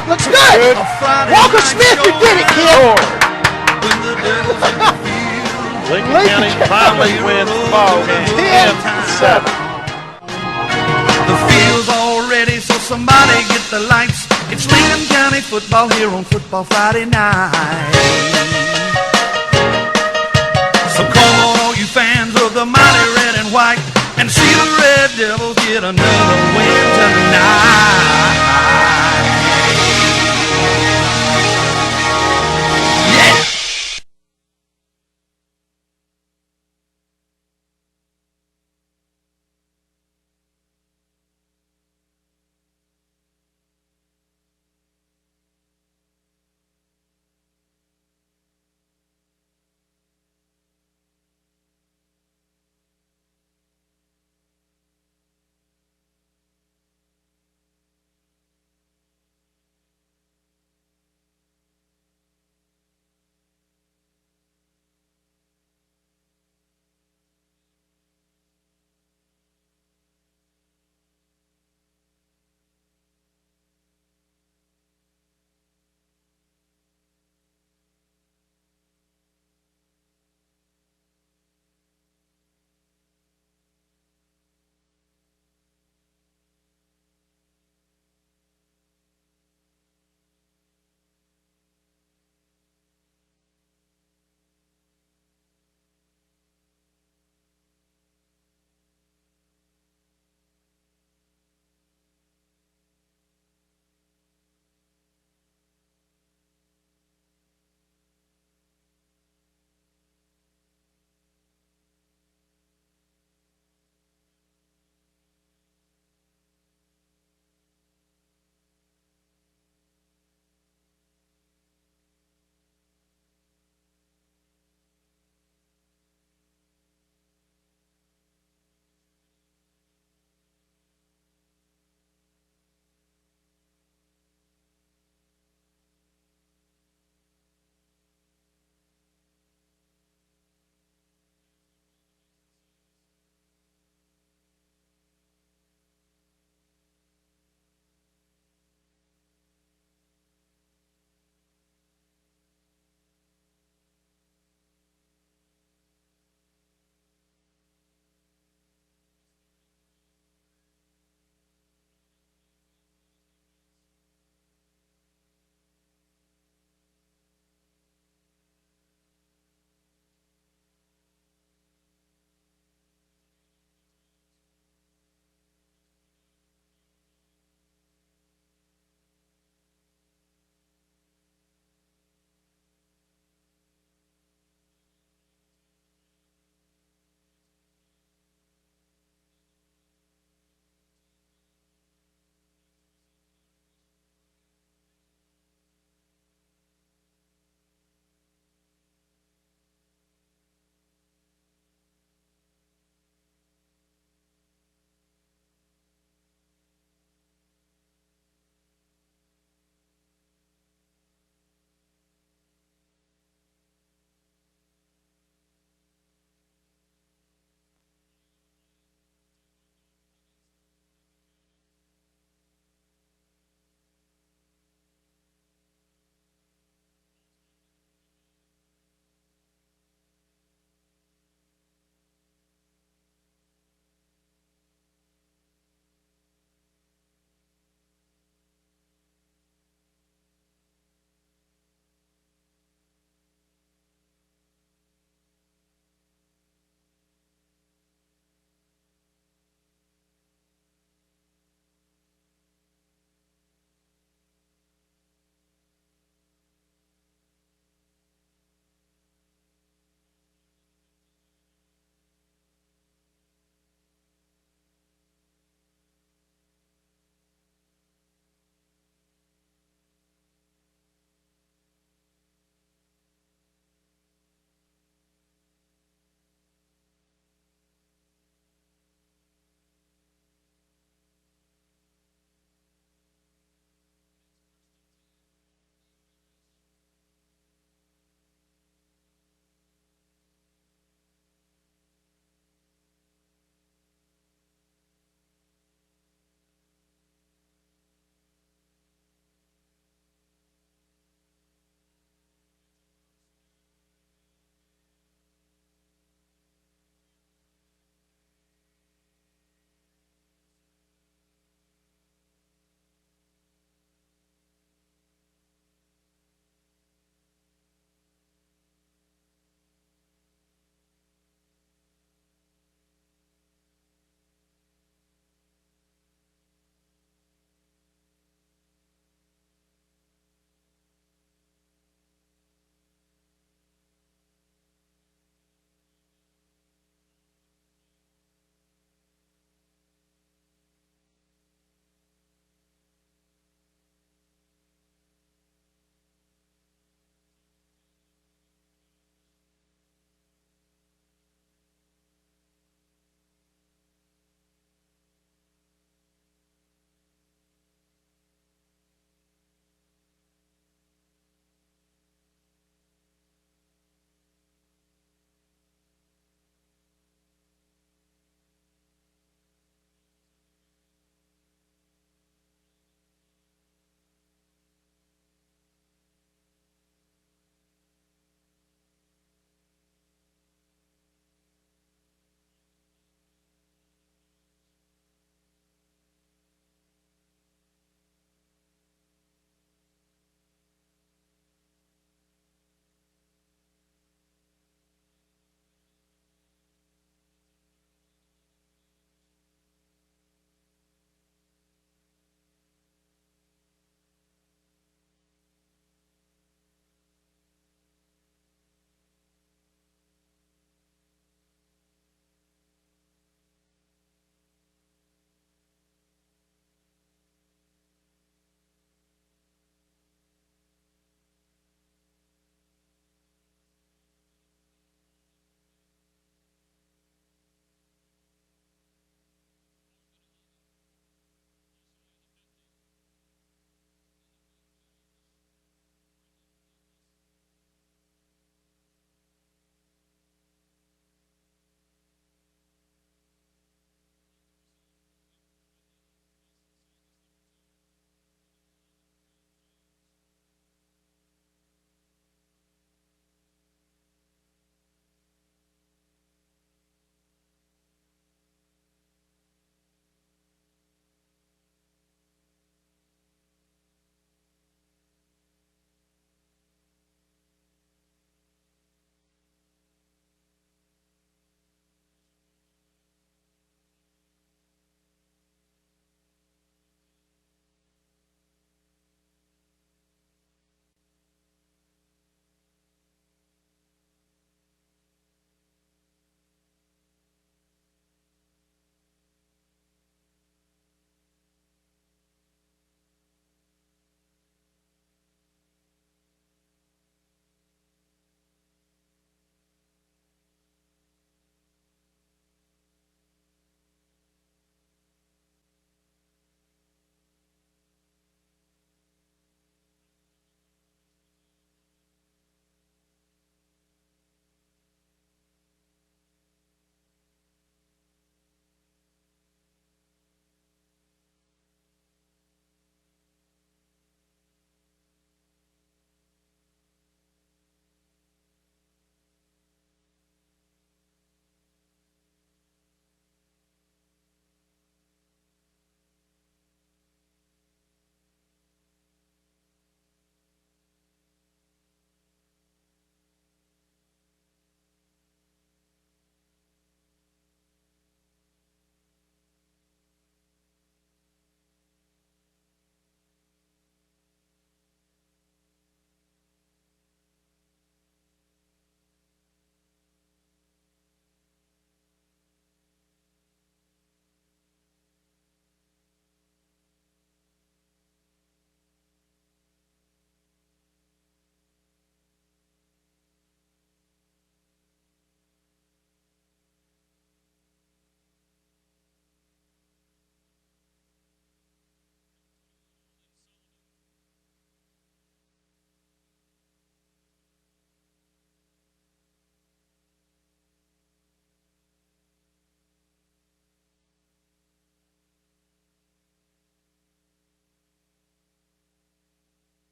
good. Looks good. Walker Smith, you did it, kid. Lincoln County finally wins the ball game 10-7. The field's all ready, so somebody get the lights. It's Lincoln County football here on Football Friday night. So come on, all you fans of the mighty red and white, and see the Red Devils get another win tonight.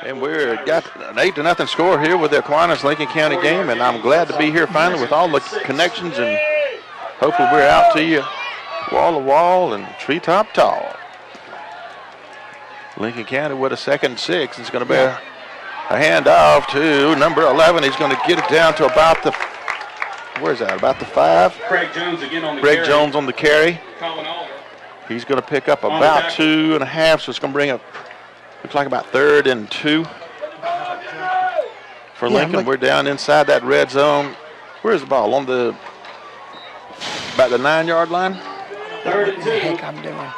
And we're got an 8-0 score here with the Aquinas Lincoln County game, and I'm glad to be here finally with all the connections, and hopefully we're out to you wall to wall and treetop tall. Lincoln County with a 2nd and 6. It's going to be a handoff to number 11. He's going to get it down to about the, where's that, about the 5. Craig Jones again on the carry. Craig Jones on the carry. Colin Alder. He's going to pick up about 2.5, so it's going to bring up, looks like about 3rd and 2 for Lincoln. We're down inside that red zone. Where's the ball? On the, about the 9-yard line? 3rd and 2. What the heck I'm doing?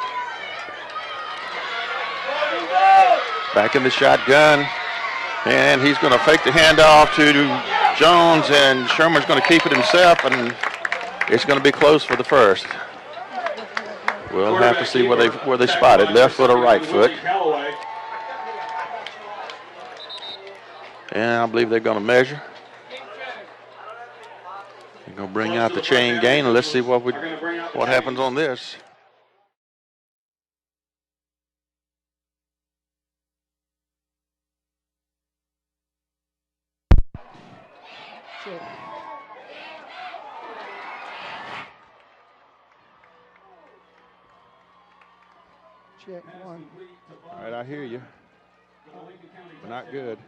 Back in the shotgun, and he's going to fake the handoff to Jones, and Sherman's going to keep it himself, and it's going to be close for the first. We'll have to see where they spot it, left foot or right foot. And I believe they're going to measure. They're going to bring out the chain gain, and let's see what happens on this. Check 1. All right, I hear you. But not good.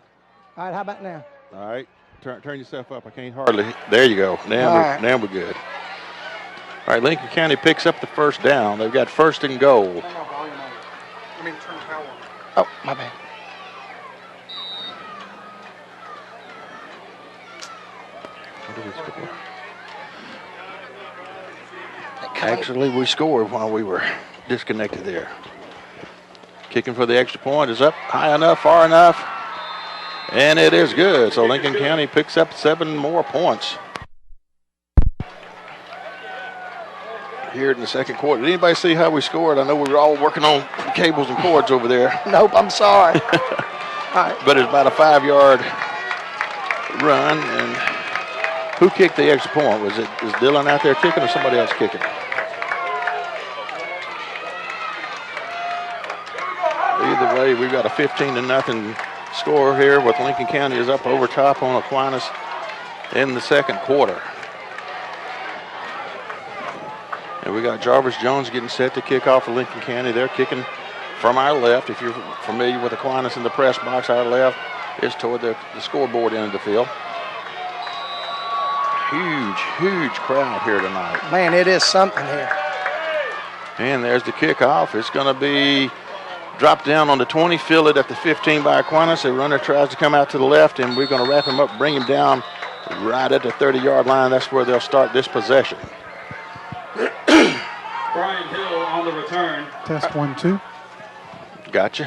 All right, how about now? All right, turn yourself up. I can't hardly. There you go. Now we're good. All right, Lincoln County picks up the first down. They've got 1st and goal. Oh, my bad. What did we score? Actually, we scored while we were disconnected there. Kicking for the extra point is up high enough, far enough, and it is good. So Lincoln County picks up 7 more points here in the 2nd quarter. Did anybody see how we scored? I know we were all working on cables and cords over there. Nope, I'm sorry. All right. But it's about a 5-yard run. And who kicked the extra point? Is Dylan out there kicking or somebody else kicking? Either way, we've got a 15-0 score here with Lincoln County is up over top on Aquinas in the 2nd quarter. And we got Jarvis Jones getting set to kick off for Lincoln County. They're kicking from our left. If you're familiar with Aquinas in the press box, our left is toward the scoreboard end of the field. Huge crowd here tonight. Man, it is something here. And there's the kickoff. It's going to be dropped down on the 20, field it at the 15 by Aquinas. The runner tries to come out to the left, and we're going to wrap him up, bring him down right at the 30-yard line. That's where they'll start this possession. Brian Hill on the return. Test 1, 2. Got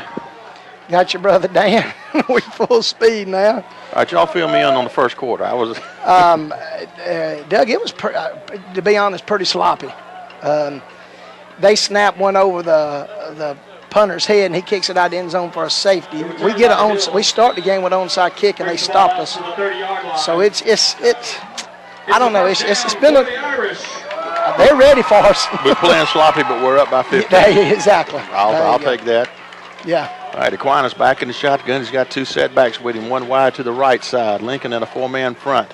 you, brother Dan. We're full speed now. All right, y'all fill me in on the 1st quarter. I was. Doug, it was, to be honest, pretty sloppy. They snap one over the punter's head, and he kicks it out of the end zone for a safety. We start the game with onside kick, and they stopped us. So it's I don't know. It's been they're ready for us. We're playing sloppy, but we're up by 15. Exactly. I'll take that. Yeah. All right, Aquinas back in the shotgun. He's got 2 setbacks with him, 1 wide to the right side. Lincoln in a 4-man front.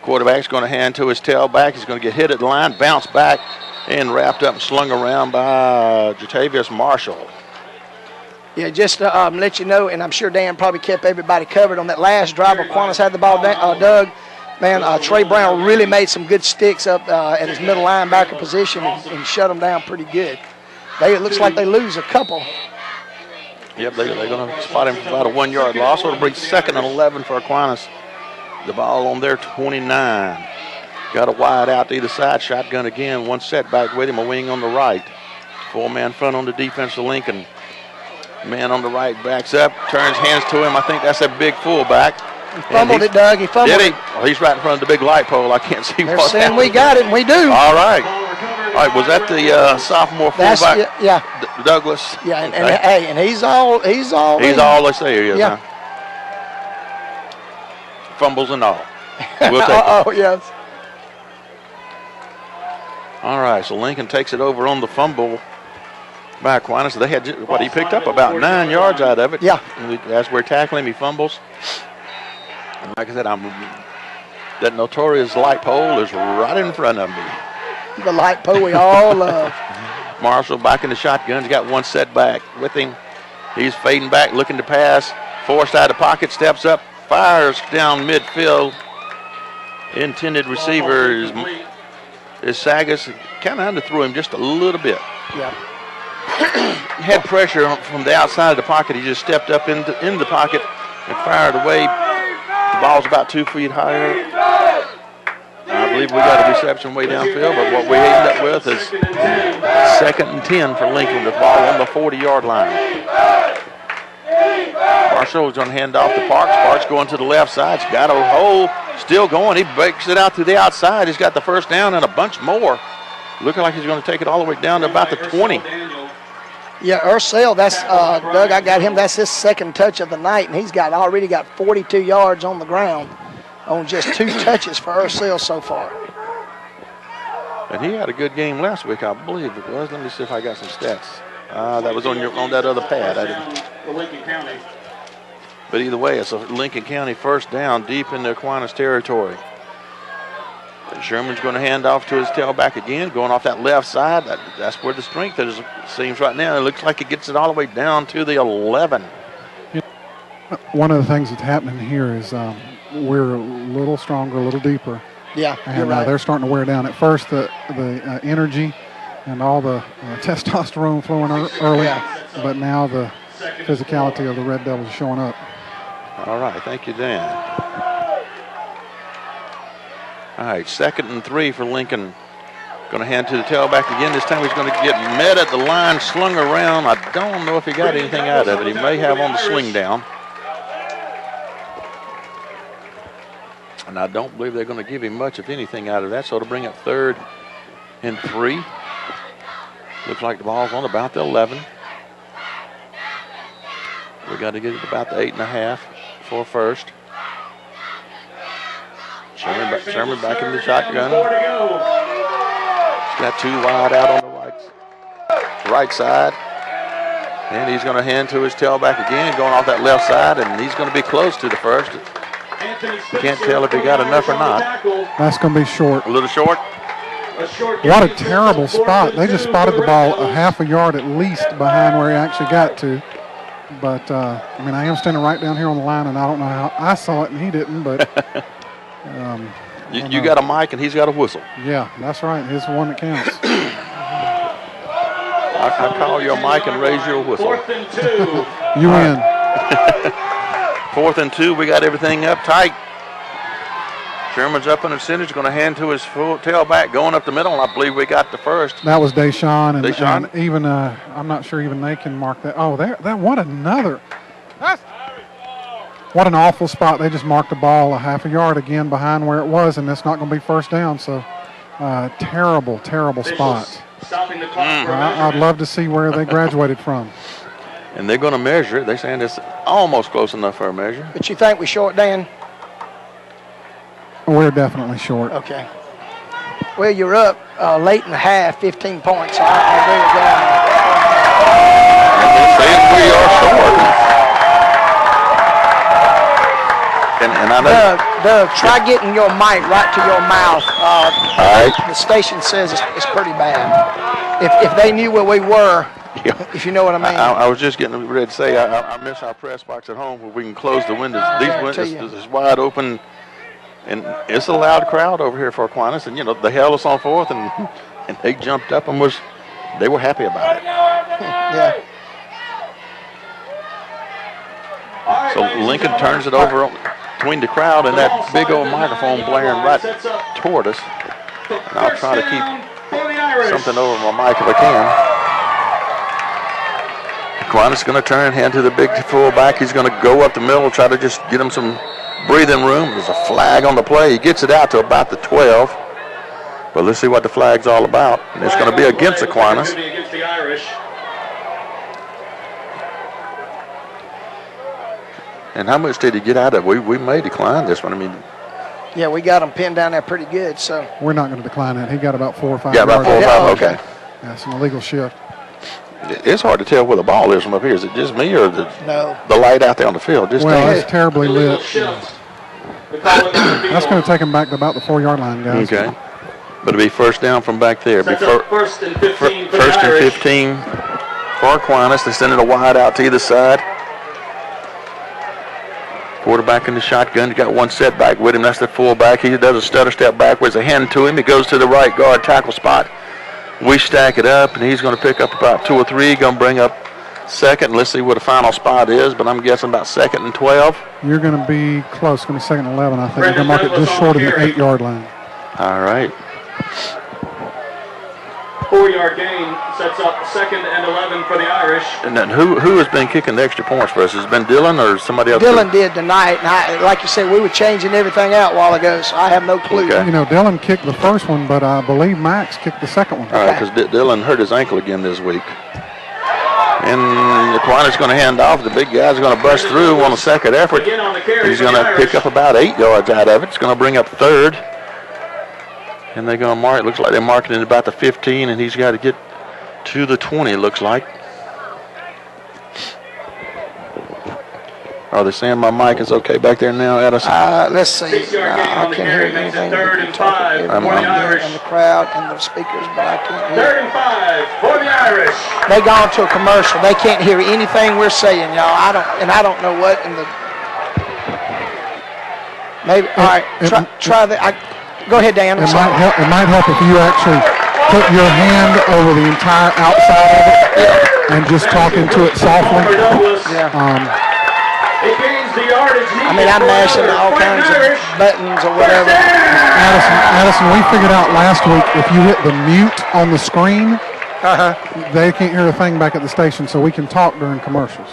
Quarterback's going to hand to his tailback. He's going to get hit at the line, bounce back, and wrapped up and slung around by Jatavius Marshall. Yeah, just to let you know, and I'm sure Dan probably kept everybody covered on that last drive. Aquinas had the ball, Doug. Man, Trey Brown really made some good sticks up at his middle linebacker position and shut them down pretty good. It looks like they lose a couple. Yep, they're going to spot him for about a 1-yard loss. So it'll bring 2nd and 11 for Aquinas. The ball on their 29. Got a wide out to either side. Shotgun again. 1 setback with him. A wing on the right. 4-man front on the defense of Lincoln. Man on the right backs up. Turns hands to him. I think that's a big fullback. He fumbled it, Doug. He fumbled it. Well, he's right in front of the big light pole. I can't see They're what saying we got it, and we do. All right. All right, was that the sophomore fullback? Yeah. Douglas? Yeah, and he's all He's all they say he is, yeah. Huh? Fumbles and all. We'll take it. Oh, yes. All right, so Lincoln takes it over on the fumble. by Aquinas. They had he picked up about 9 yards out of it. Yeah. As we're tackling him, he fumbles. And like I said, that notorious light pole is right in front of me. The light pole we all love. Marshall back in the shotgun. He's got one setback with him. He's fading back, looking to pass. Forced out of the pocket, steps up, fires down midfield. Intended receiver is Sagas. Kind of underthrew him just a little bit. Yeah. Had pressure from the outside of the pocket. He just stepped up into the pocket and fired away. The ball's about 2 feet higher. I believe we got a reception way downfield, but what we ended up with is 2nd and 10 for Lincoln. The ball on the 40-yard line. Marshall is going to hand off to Parks. Parks going to the left side. He's got a hole. Still going. He breaks it out to the outside. He's got the first down and a bunch more. Looking like he's going to take it all the way down to about the 20. Yeah, Ursell, that's Doug, I got him. That's his 2nd touch of the night, and he's already got 42 yards on the ground on just 2 touches for Ursell so far. And he had a good game last week, I believe it was. Let me see if I got some stats. That was on that other pad. I didn't. Lincoln County. But either way, it's a Lincoln County first down deep in the Aquinas territory. Sherman's going to hand off to his tailback again, going off that left side. That's where the strength is, seems right now. It looks like he gets it all the way down to the 11. One of the things that's happening here is we're a little stronger, a little deeper. Yeah, and you're right. They're starting to wear down. At first, the energy and all the testosterone flowing early, but now the physicality of the Red Devils is showing up. All right, thank you, Dan. All right, 2nd and 3 for Lincoln. Going to hand to the tailback again. This time he's going to get met at the line, slung around. I don't know if he got anything out of it. He may have on the swing down. And I don't believe they're going to give him much, if anything, out of that. So it'll bring up 3rd and 3. Looks like the ball's on about the 11. We got to get it about the 8.5 for first. Sherman back in the shotgun. He's got 2 wide out on the right side. And he's going to hand to his tailback again, going off that left side, and he's going to be close to the first. You can't tell if he got enough or not. That's going to be short. A little short. What a terrible spot. They just spotted the ball a half a yard at least behind where he actually got to. But, I am standing right down here on the line, and I don't know how I saw it and he didn't, but. You got a mic and he's got a whistle. Yeah, that's right. He's the one that counts. I call your mic and raise your whistle. 4th and 2. You win. 4th and 2. We got everything up tight. Sherman's up in the center. He's going to hand to his full tailback going up the middle, and I believe we got the first. That was Deshaun, and even I'm not sure even they can mark that. Oh, what another. What an awful spot. They just marked the ball a half a yard again behind where it was, and it's not going to be first down. So terrible, terrible spot. I'd love to see where they graduated from. And they're going to measure it. They're saying it's almost close enough for a measure. But you think we're short, Dan? We're definitely short. Okay. Well, you're up late in the half, 15 points. So I agree with that. And they're saying we are short. And I know. Doug, try getting your mic right to your mouth. All right. The station says it's pretty bad. If they knew where we were, if you know what I mean. I was just getting ready to say I miss our press box at home where we can close the windows. These windows is wide open, and it's a loud crowd over here for Aquinas. And they held us on 4th, and they jumped up and they were happy about it. Yeah. So Lincoln turns it over between the crowd and that big old microphone blaring right toward us. And I'll try to keep something over my mic if I can. Aquinas is going to turn, hand to the big fullback. He's going to go up the middle, try to just get him some breathing room. There's a flag on the play. He gets it out to about the 12. But let's see what the flag's all about. And it's going to be against Aquinas. Against the Irish. And how much did he get out of it? We may decline this one. Yeah, we got him pinned down there pretty good. So we're not going to decline that. He got about 4 or 5 yards. Yeah, about 4 or 5. Okay. That's an illegal shift. It's hard to tell where the ball is from up here. Is it just me or No. the light out there on the field? Just Well, damn. it's terribly lit. Shift. We call it on the That's field. going to take them back to about the 4-yard line, guys. Okay. But it'll be first down from back there. Sets up first and 15 for the First and Irish. 15 for Aquinas. They send it a wide out to either side. Quarterback in the shotgun. He got one setback with him. That's the fullback. He does a stutter step backwards. A hand to him. He goes to the right guard tackle spot. We stack it up, and he's going to pick up about 2 or 3. Going to bring up second. Let's see what the final spot is, but I'm guessing about 2nd and 12. You're going to be close. Going to be 2nd and 11, I think. You're going to mark it just short of the 8-yard line. All right. 4-yard gain sets up 2nd and 11 for the Irish. And then who has been kicking the extra points for us? Has it been Dylan or somebody else? Dylan did tonight, and like you said, we were changing everything out a while ago, so I have no clue. Okay. You know, Dylan kicked the first one, but I believe Max kicked the second one. All right, because Dylan hurt his ankle again this week. And Aquinas going to hand off. The big guy's going to bust through on the second effort. Again on the carry He's for going the to Irish. pick up about 8 yards out of it. It's going to bring up 3rd. And they're going to mark, looks like they're marking it about the 15, and he's got to get to the 20, it looks like. Are they saying my mic is okay back there now, Addison? Let's see. 6-yard gain I on the can't carry hear makes it anything. 3rd and 5 for I'm the on. Irish. And the crowd and the speakers, but I can't hear. 3rd and 5 for the Irish. They gone to a commercial. They can't hear anything we're saying, y'all. I don't know what in the. Maybe. All right. Try that. Go ahead, Dan. I'm It sorry. might help if you actually put your hand over the entire outside of it and just talk into it softly. For Douglas. Yeah. It gains the yardage needed. I mean, I'm for mashing another all point kinds of Irish. buttons or First whatever. down. Addison, we figured out last week if you hit the mute on the screen, they can't hear a thing back at the station, so we can talk during commercials.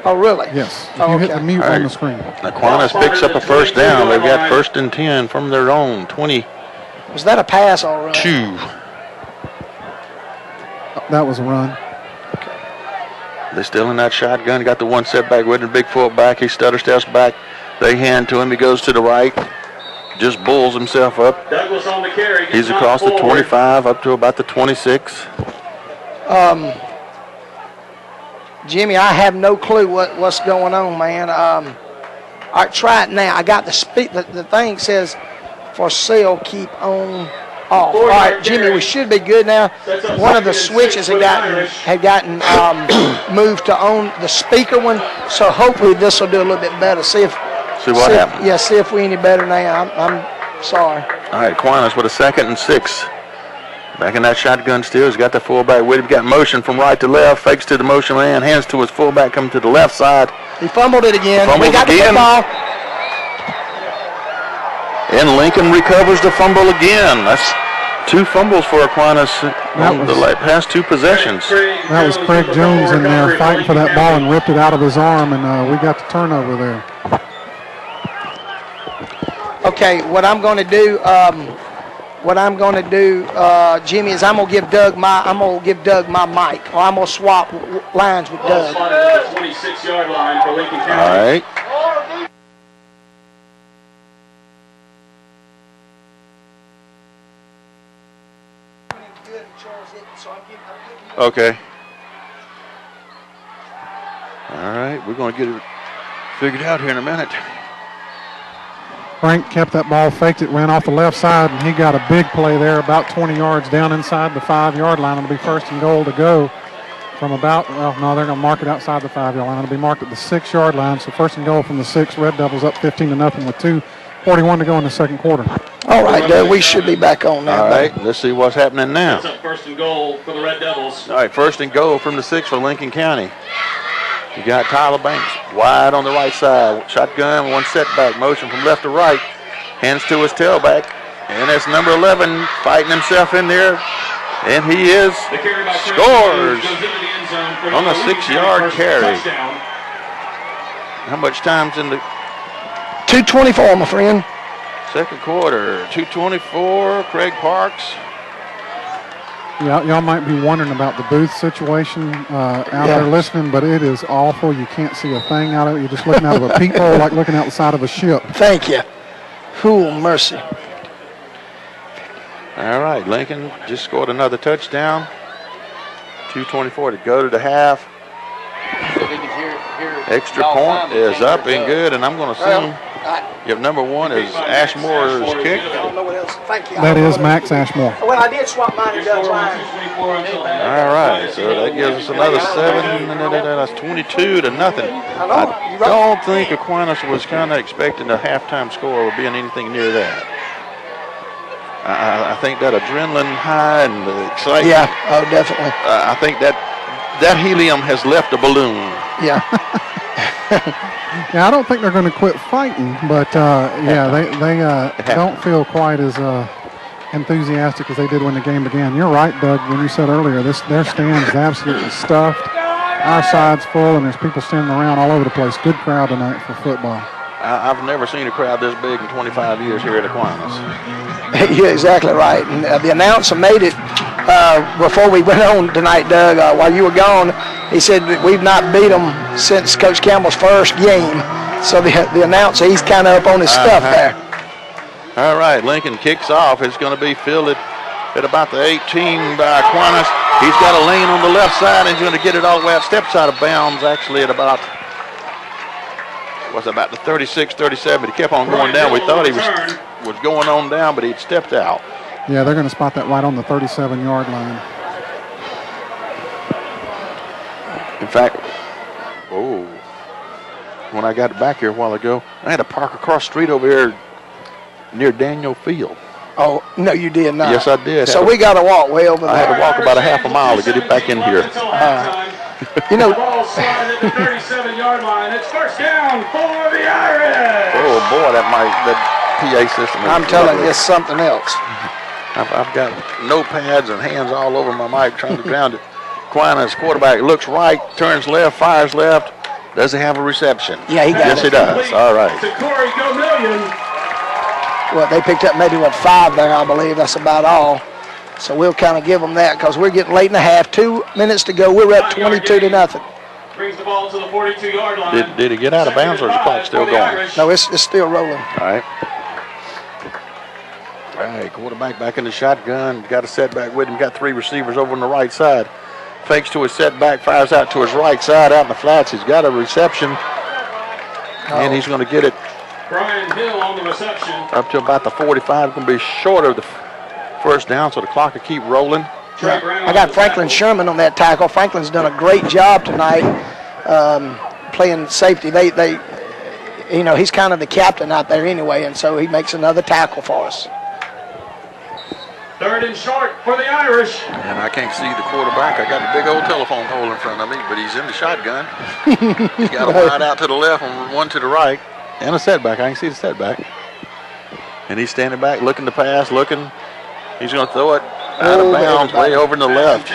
Oh, really? Yes, if Oh, you hit okay. the mute All right. on the screen. Aquinas picks up a first down. They've got 1st and 10 from their own 22. Was that a pass all right? That was a run. They're still in that shotgun. Got the one setback with him. Big fullback. He stutter steps back. They hand to him. He goes to the right. Just bulls himself up. Douglas on the carry. He's across the 25 up to about the 26. Jimmy, I have no clue what's going on, man. All right, try it now. I got the thing says for sale, keep on off. All right, Jimmy, we should be good now. One of the switches had gotten moved to on the speaker one, so hopefully this will do a little bit better. See what happens. Yeah, see if we any better now. I'm sorry. All right, Aquinas with a 2nd and 6. Back in that shotgun still. He's got the fullback with him. Got motion from right to left. Fakes to the motion man. Hands to his fullback. Coming to the left side. He fumbled it again. Fumbles We got again. the football. And Lincoln recovers the fumble again. That's 2 fumbles for Aquinas on the past 2 possessions. That was Craig Jones in there fighting for that ball and ripped it out of his arm, and we got the turnover there. Okay, what I'm going to do, Jimmy, is I'm gonna give Doug my mic, or I'm gonna swap lines with Doug. Spotted at the 26-yard line for Lincoln County. All right. Okay. All right, we're going to get it figured out here in a minute. Frank kept that ball, faked it, ran off the left side, and he got a big play there about 20 yards down inside the 5-yard line. It'll be 1st and goal to go from about, well, no, they're going to mark it outside the 5-yard line. It'll be marked at the 6-yard line, so 1st and goal from the 6. Red Devils up 15-0 with 2:41 to go in the 2nd quarter. All right, Doug, we should be back on now. All right, let's see what's happening now. It's up 1st and goal for the Red Devils. All right, 1st and goal from the 6 for Lincoln County. You got Tyler Banks wide on the right side. Shotgun, one setback, motion from left to right. Hands to his tailback. And that's number 11 fighting himself in there. And he is The carry by Craig scores Jones goes into the end zone for on a the Lincoln 6-yard County first carry. touchdown. How much time's in the 2:24, my friend. 2nd quarter? 2:24, Craig Parks. Yeah, y'all might be wondering about the booth situation out there listening, but it is awful. You can't see a thing out of it. You're just looking out of a peephole like looking out the side of a ship. Thank you. Who mercy. All right, Lincoln just scored another touchdown 2:24 to go to the half. Extra point is up and good, and I'm going to assume if number one is Ashmore's kick. That is Max Ashmore. Well, I did swap mine to Doug's line. All right, so that gives us another 7. That's 22 to nothing. I don't think Aquinas was kind of expecting the halftime score or being anything near that. I think that adrenaline high and the excitement. Yeah, oh, definitely. I think that helium has left the balloon. Yeah. Yeah, I don't think they're going to quit fighting, but yeah, they don't feel quite as enthusiastic as they did when the game began. You're right, Doug, when you said earlier, their stand is absolutely stuffed. Our side's full, and there's people standing around all over the place. Good crowd tonight for football. I've never seen a crowd this big in 25 years here at Aquinas. You're exactly right. And the announcer made it before we went on tonight, Doug, while you were gone. He said that we've not beat them since Coach Campbell's first game. So the announcer, he's kind of up on his stuff there. All right, Lincoln kicks off. It's going to be fielded at about the 18 by Aquinas. He's got a lane on the left side, and he's going to get it all the way out. Steps out of bounds, actually, at about the 36, 37. He kept on going down. We thought he was going on down, but he'd stepped out. Yeah, they're going to spot that right on the 37-yard line. In fact, when I got back here a while ago, I had to park across the street over here near Daniel Field. Oh, no, you did not. Yes, I did. So we got to walk way over there. I had to walk about a half a mile to get it back in here. You know, ball slide at the 37-yard line. It's first down for the Irish. Oh boy, that PA system. I'm telling you, it's something else. I've got notepads and hands all over my mic trying to ground it. Aquinas quarterback looks right, turns left, fires left. Does he have a reception? Yeah, he got yes, it. Yes, he does. All right. To Corey Gomillion. Well, they picked up maybe 5 there, I believe. That's about all. So we'll kind of give them that because we're getting late in the half. 2 minutes to go. We're up 22 to nothing. Brings the ball to the 42-yard line. Did he get out of bounds or is the clock still going? No, it's still rolling. All right. All right, quarterback back in the shotgun. Got a setback with him. Got 3 receivers over on the right side. Fakes to his setback, fires out to his right side out in the flats. He's got a reception, and he's going to get it Brian Hill on the reception. Up to about the 45. Going to be short of the first down, so the clock will keep rolling. I got Franklin Sherman on that tackle. Franklin's done a great job tonight playing safety. He's kind of the captain out there anyway, and so he makes another tackle for us. 3rd and short for the Irish. And I can't see the quarterback. I got the big old telephone pole in front of me, but he's in the shotgun. He's got a wide out to the left and one to the right. And a setback. I can see the setback. And he's standing back, looking to pass, looking. He's going to throw it out of bounds, way over in the left.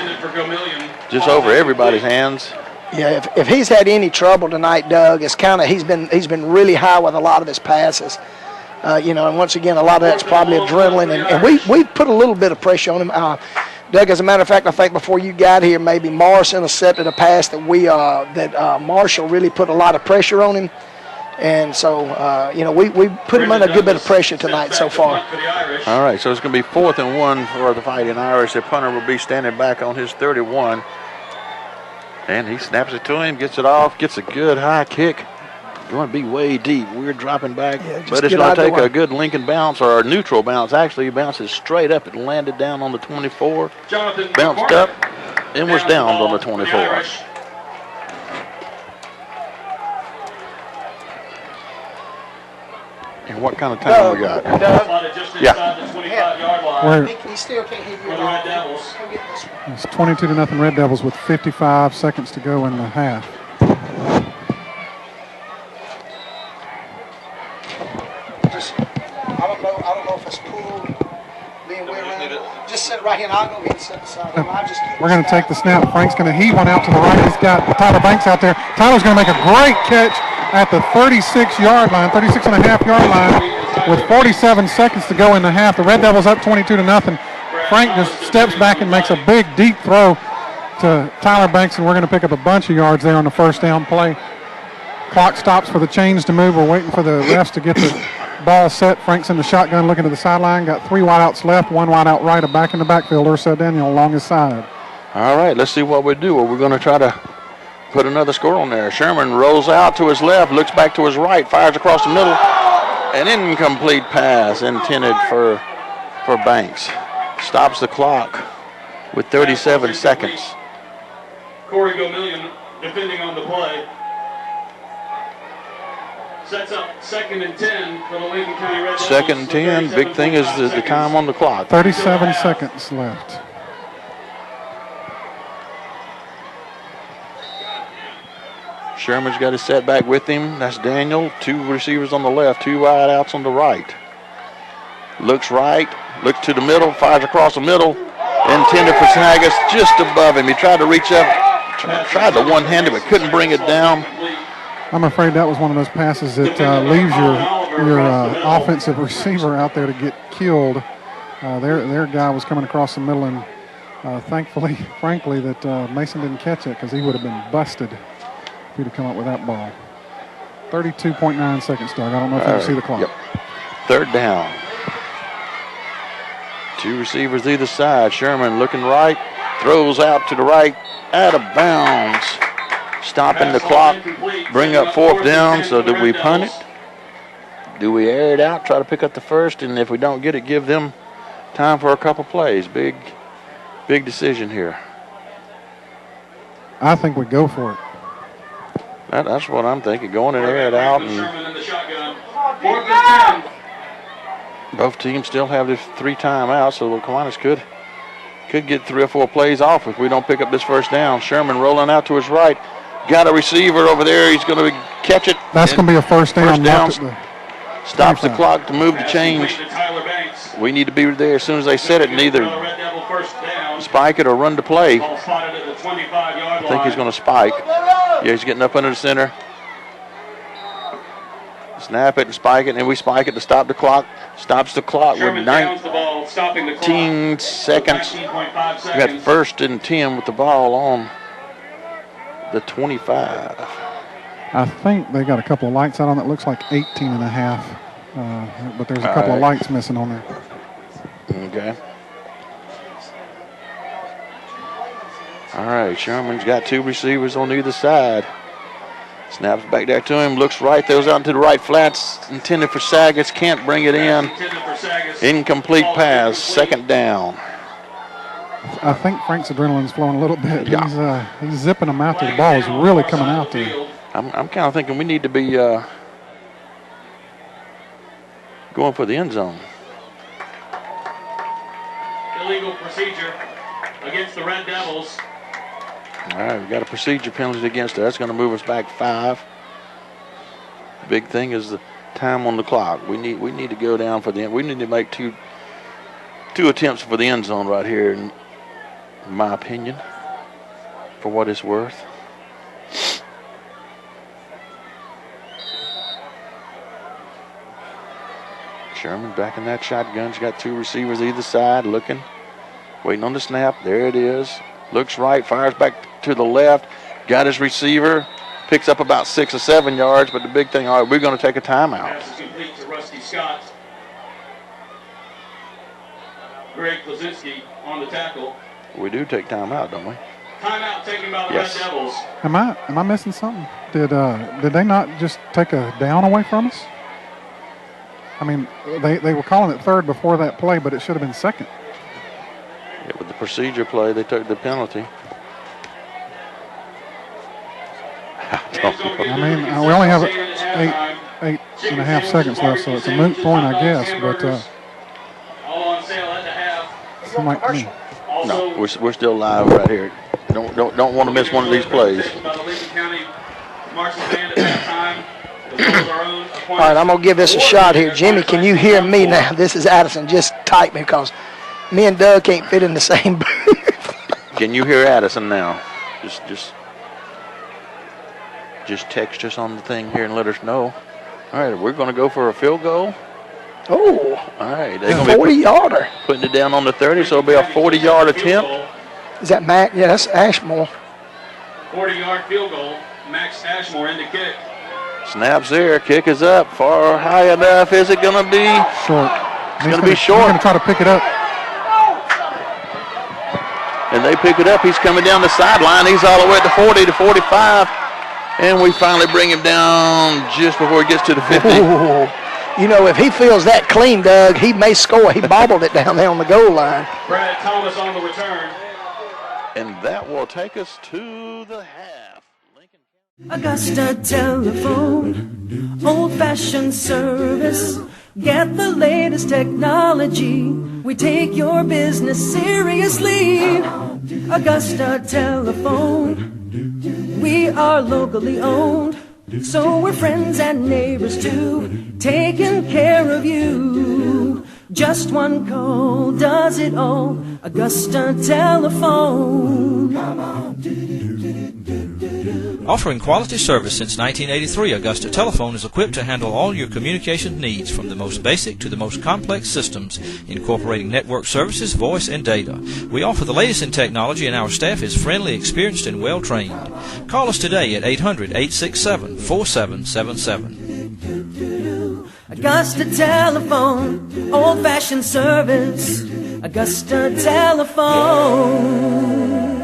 Just over everybody's hands. Yeah, if he's had any trouble tonight, Doug, it's kind of he's been really high with a lot of his passes. And once again, a lot of that's probably adrenaline, and we put a little bit of pressure on him. Doug, as a matter of fact, I think before you got here, maybe Morris intercepted a pass that Marshall really put a lot of pressure on him, and so we put him under a good bit of pressure tonight so far. All right, so it's going to be 4th and 1 for the Fighting Irish. The punter will be standing back on his 31, and he snaps it to him, gets it off, gets a good high kick. Going to be way deep. We're dropping back, but it's going to take a good Lincoln bounce or a neutral bounce. Actually, he bounces straight up. It landed down on the 24, bounced up, and was down on the 24. And what kind of time we got? Yeah. He still can't hit you. Red Devils. It's 22 to nothing Red Devils with 55 seconds to go in the half. I don't know if it's cool being way around. Just sit right here and I'll go get set aside. We're going to take the snap. Frank's going to heave one out to the right. He's got Tyler Banks out there. Tyler's going to make a great catch at the 36-yard line, 36.5-yard line with 47 seconds to go in the half. The Red Devils up 22 to nothing. Frank just steps back and makes a big, deep throw to Tyler Banks, and we're going to pick up a bunch of yards there on the first down play. Clock stops for the chains to move. We're waiting for the refs to get the ball set. Frank's in the shotgun looking to the sideline. Got 3 wideouts left, 1 wideout right, a back in the backfield. Ursa Daniel along his side. All right, let's see what we do. We're going to try to put another score on there. Sherman rolls out to his left, looks back to his right, fires across the middle. An incomplete pass intended for Banks. Stops the clock with 37 seconds. Corey Gomillion defending on the play. Sets up 2nd and 10 for the Lincoln County Red Devils. 2nd and 10. Big thing is the time on the clock. 37 seconds left. Sherman's got his setback with him. That's Daniel. 2 receivers on the left, 2 wide outs on the right. Looks right, looks to the middle, fires across the middle. Intended for Sagas, just above him. He tried to reach up, tried to one-handed, but couldn't bring it down. I'm afraid that was one of those passes that leaves your offensive receiver out there to get killed. Their guy was coming across the middle, and thankfully, frankly, that Mason didn't catch it because he would have been busted if he'd have come up with that ball. 32.9 seconds, Doug. I don't know if you can see the clock. Yep. 3rd down. 2 receivers either side. Sherman looking right, throws out to the right, out of bounds. Stopping the clock, bring up 4th down. So do we punt it? Do we air it out, try to pick up the first, and if we don't get it, give them time for a couple plays? Big decision here. I think we go for it. That's what I'm thinking. Going and air it out. And both teams still have this 3 timeouts, so the Aquinas could get 3 or 4 plays off if we don't pick up this first down. Sherman rolling out to his right. Got a receiver over there. He's going to catch it. That's going to be a first down. Stops the clock to move the change. We need to be there as soon as they set it and either spike it or run the play. I think he's going to spike. Yeah, he's getting up under the center. Snap it and spike it, and we spike it to stop the clock. Stops the clock with 19 seconds. We got 1st and 10 with the ball on the 25. I think they got a couple of lights out on it. Looks like 18 and a half, but there's a couple of lights missing on there. Okay. All right, Sherman's got 2 receivers on either side. Snaps back there to him, looks right, throws out into the right flats, intended for Sagas, can't bring it in. Incomplete pass, 2nd down. I think Frank's adrenaline's flowing a little bit. Yeah. He's zipping them out there. The ball is really coming out there. I'm kind of thinking we need to be going for the end zone. Illegal procedure against the Red Devils. All right, we got a procedure penalty against us. That's going to move us back 5. Big thing is the time on the clock. We need to go down for the end. We need to make two attempts for the end zone right here, in my opinion, for what it's worth. Sherman back in that shotgun. He's got 2 receivers either side looking, waiting on the snap. There it is. Looks right, fires back to the left. Got his receiver. Picks up about 6 or 7 yards, but the big thing, all right, we're going to take a timeout. Pass is complete to Rusty Scott. Greg Klaczynski on the tackle. We do take timeout, don't we? Timeout taken by the Yes. Red Devils. Am I missing something? Did they not just take a down away from us? I mean, they were calling it 3rd before that play, but it should have been 2nd. Yeah, with the procedure play, they took the penalty. I mean, we only have 8.5 seconds left, so it's a moot point, I guess. But all on sale at the half. No, we're still live right here. Don't want to miss one of these plays. By the Lincoln County Marching Band at that time. All right, I'm going to give this a shot here. Jimmy, can you hear me now? This is Addison. Just type me because me and Doug can't fit in the same booth. Can you hear Addison now? Just text us on the thing here and let us know. All right, we're going to go for a field goal. Oh, all right. They're going to be 40-yarder. Putting it down on the 30, so it'll be a 40-yard attempt. Is that Mac? Yeah, that's Ashmore. 40-yard field goal. Max Ashmore in the kick. Snaps there. Kick is up. Far high enough. Is it going to be? Short. It's going to be short. He's going to try to pick it up. And and they pick it up. He's coming down the sideline. He's all the way at the 40 to 45, and we finally bring him down just before he gets to the 50. Ooh. You know, if he feels that clean, Doug, he may score. He bobbled it down there on the goal line. Brad Thomas on the return. And that will take us to the half. Augusta Telephone, old-fashioned service. Get the latest technology. We take your business seriously. Augusta Telephone, we are locally owned, so we're friends and neighbors too, taking care of you. Just one call does it all. Augusta Telephone. Offering quality service since 1983, Augusta Telephone is equipped to handle all your communication needs, from the most basic to the most complex systems, incorporating network services, voice, and data. We offer the latest in technology, and our staff is friendly, experienced, and well-trained. Call us today at 800-867-4777. Augusta Telephone, old-fashioned service. Augusta Telephone.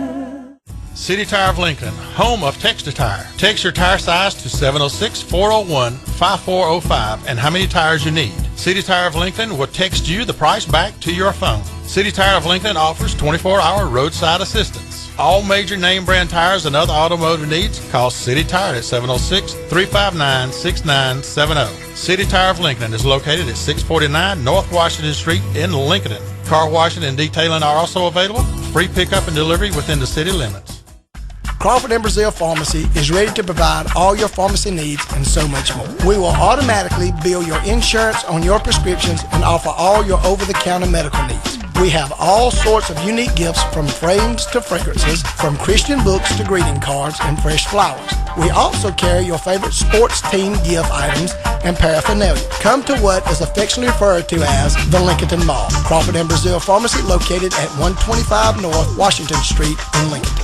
City Tire of Lincoln, home of Text-A-Tire. Text your tire size to 706-401-5405 and how many tires you need. City Tire of Lincoln will text you the price back to your phone. City Tire of Lincoln offers 24-hour roadside assistance. All major name brand tires and other automotive needs, call City Tire at 706-359-6970. City Tire of Lincoln is located at 649 North Washington Street in Lincoln. Car washing and detailing are also available. Free pickup and delivery within the city limits. Crawford and Brazil Pharmacy is ready to provide all your pharmacy needs and so much more. We will automatically bill your insurance on your prescriptions and offer all your over-the-counter medical needs. We have all sorts of unique gifts, from frames to fragrances, from Christian books to greeting cards and fresh flowers. We also carry your favorite sports team gift items and paraphernalia. Come to what is affectionately referred to as the Lincoln Mall. Crawford and Brazil Pharmacy, located at 125 North Washington Street in Lincoln.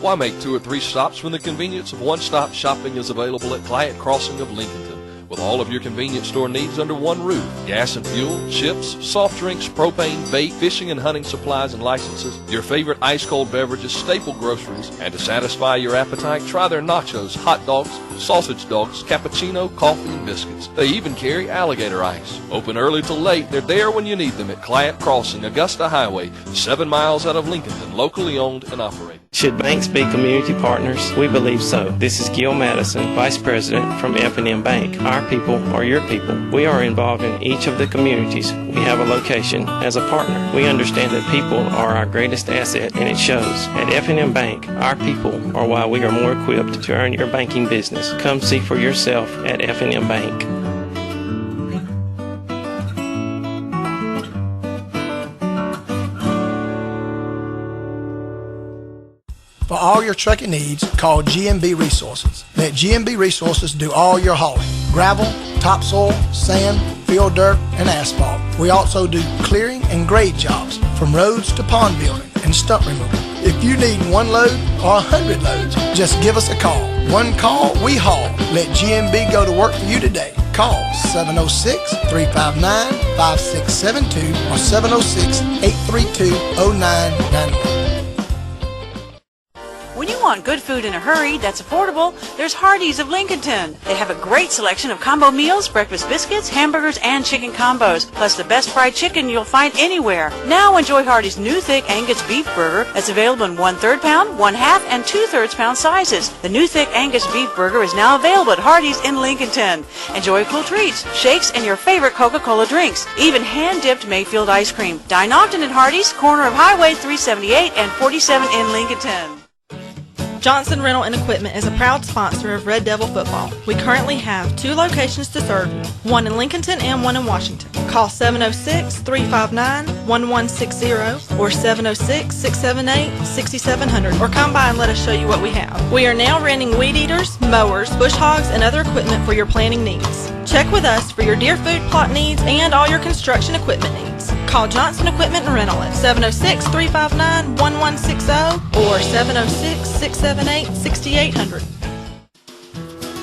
Why make 2 or 3 stops when the convenience of one-stop shopping is available at Client Crossing of Lincolnton? With all of your convenience store needs under one roof: gas and fuel, chips, soft drinks, propane, bait, fishing and hunting supplies and licenses, your favorite ice-cold beverages, staple groceries, and to satisfy your appetite, try their nachos, hot dogs, sausage dogs, cappuccino, coffee, and biscuits. They even carry alligator ice. Open early till late, they're there when you need them at Client Crossing, Augusta Highway, 7 miles out of Lincolnton, locally owned and operated. Should banks be community partners? We believe so. This is Gil Madison, Vice President from F&M Bank. Our people are your people. We are involved in each of the communities. We have a location as a partner. We understand that people are our greatest asset, and it shows. At F&M Bank, our people are why we are more equipped to earn your banking business. Come see for yourself at F&M Bank. For all your trucking needs, call GMB Resources. Let GMB Resources do all your hauling: gravel, topsoil, sand, field dirt, and asphalt. We also do clearing and grade jobs, from roads to pond building and stump removal. If you need 1 load or 100 loads, just give us a call. One call, we haul. Let GMB go to work for you today. Call 706-359-5672 or 706-832-0991. When you want good food in a hurry that's affordable, there's Hardee's of Lincolnton. They have a great selection of combo meals, breakfast biscuits, hamburgers, and chicken combos, plus the best fried chicken you'll find anywhere. Now enjoy Hardee's new thick Angus beef burger that's available in 1/3 pound, 1/2, and 2/3 pound sizes. The new thick Angus beef burger is now available at Hardee's in Lincolnton. Enjoy cool treats, shakes, and your favorite Coca-Cola drinks, even hand-dipped Mayfield ice cream. Dine often at Hardee's, corner of Highway 378 and 47 in Lincolnton. Johnson Rental and Equipment is a proud sponsor of Red Devil football. We currently have 2 locations to serve you, one in Lincolnton and one in Washington. Call 706-359-1160 or 706-678-6700 or come by and let us show you what we have. We are now renting weed eaters, mowers, bush hogs, and other equipment for your planting needs. Check with us for your deer food plot needs and all your construction equipment needs. Call Johnson Equipment and Rental at 706-359-1160 or 706-678-6800.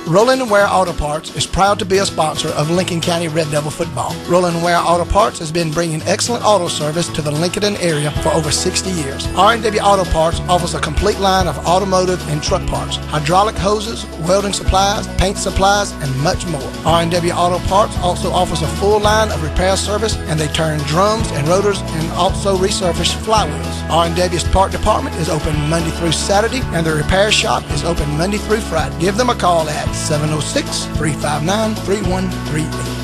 Roland & Ware Auto Parts is proud to be a sponsor of Lincoln County Red Devil football. Roland & Ware Auto Parts has been bringing excellent auto service to the Lincoln area for over 60 years. R&W Auto Parts offers a complete line of automotive and truck parts, hydraulic hoses, welding supplies, paint supplies, and much more. R&W Auto Parts also offers a full line of repair service, and they turn drums and rotors and also resurface flywheels. R&W's part department is open Monday through Saturday, and the repair shop is open Monday through Friday. Give them a call at 706-359-3138.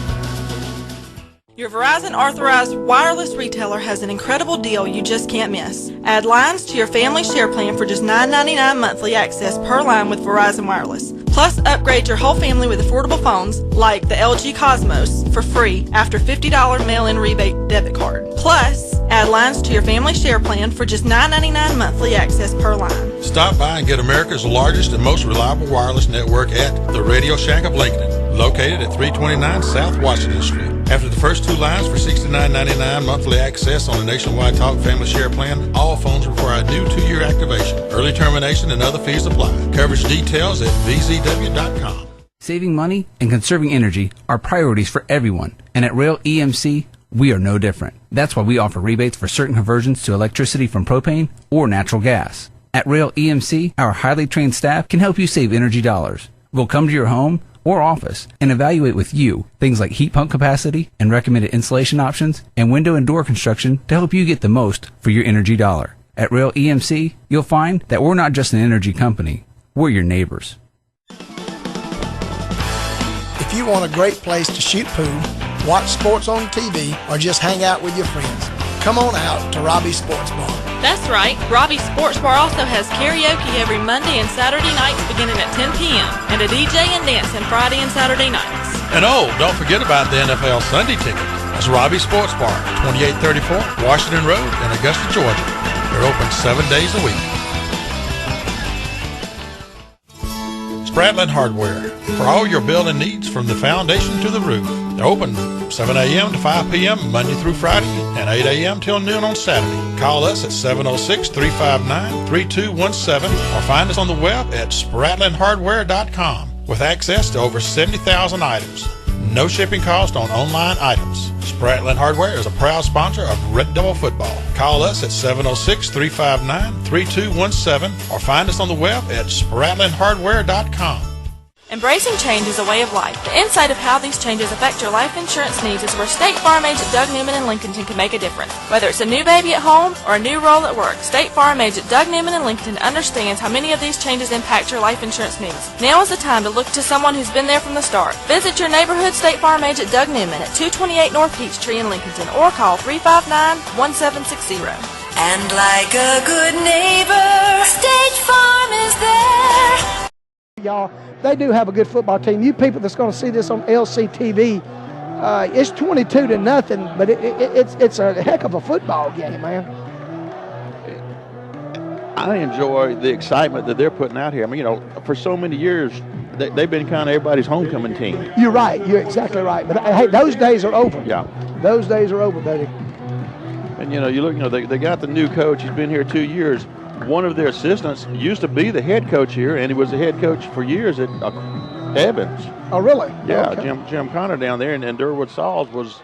Your Verizon authorized wireless retailer has an incredible deal you just can't miss. Add lines to your family share plan for just $9.99 monthly access per line with Verizon Wireless. Plus, upgrade your whole family with affordable phones like the LG Cosmos for free after $50 mail-in rebate debit card. Plus, add lines to your family share plan for just $9.99 monthly access per line. Stop by and get America's largest and most reliable wireless network at the Radio Shack of Lincoln, located at 329 South Washington Street. After the first 2 lines for $69.99 monthly access on the Nationwide Talk Family Share Plan, all phones require a new 2-year activation. Early termination and other fees apply. Coverage details at vzw.com. Saving money and conserving energy are priorities for everyone, and at Rail EMC, we are no different. That's why we offer rebates for certain conversions to electricity from propane or natural gas. At Rail EMC, our highly trained staff can help you save energy dollars. We'll come to your home or office and evaluate with you things like heat pump capacity and recommended insulation options and window and door construction to help you get the most for your energy dollar. At Rail EMC, you'll find that we're not just an energy company, we're your neighbors. If you want a great place to shoot pool, watch sports on TV, or just hang out with your friends, come on out to Robbie's Sports Bar. That's right. Robbie's Sports Bar also has karaoke every Monday and Saturday nights beginning at 10 p.m. and a DJ and dancing Friday and Saturday nights. And don't forget about the NFL Sunday ticket. That's Robbie's Sports Bar, 2834 Washington Road in Augusta, Georgia. They're open 7 days a week. Spratland Hardware, for all your building needs from the foundation to the roof. They're open 7 a.m. to 5 p.m. Monday through Friday and 8 a.m. till noon on Saturday. Call us at 706-359-3217 or find us on the web at spratlandhardware.com with access to over 70,000 items. No shipping cost on online items. Spratland Hardware is a proud sponsor of Red Devil football. Call us at 706-359-3217 or find us on the web at spratlandhardware.com. Embracing change is a way of life. The insight of how these changes affect your life insurance needs is where State Farm agent Doug Newman in Lincolnton can make a difference. Whether it's a new baby at home or a new role at work, State Farm agent Doug Newman in Lincolnton understands how many of these changes impact your life insurance needs. Now is the time to look to someone who's been there from the start. Visit your neighborhood State Farm agent Doug Newman at 228 North Peachtree in Lincolnton or call 359-1760. And like a good neighbor, State Farm is there. Y'all, they do have a good football team. You people that's going to see this on LCTV, it's 22-0, but it's a heck of a football game, man. I enjoy the excitement that they're putting out here. I mean, for so many years, they've been kind of everybody's homecoming team. You're right. You're exactly right. But hey, those days are over. Yeah. Those days are over, buddy. And you look, they got the new coach. He's been here 2 years. One of their assistants used to be the head coach here, and he was the head coach for years at Evans. Oh, really? Yeah, okay. Jim Connor down there, and Durwood Sauls was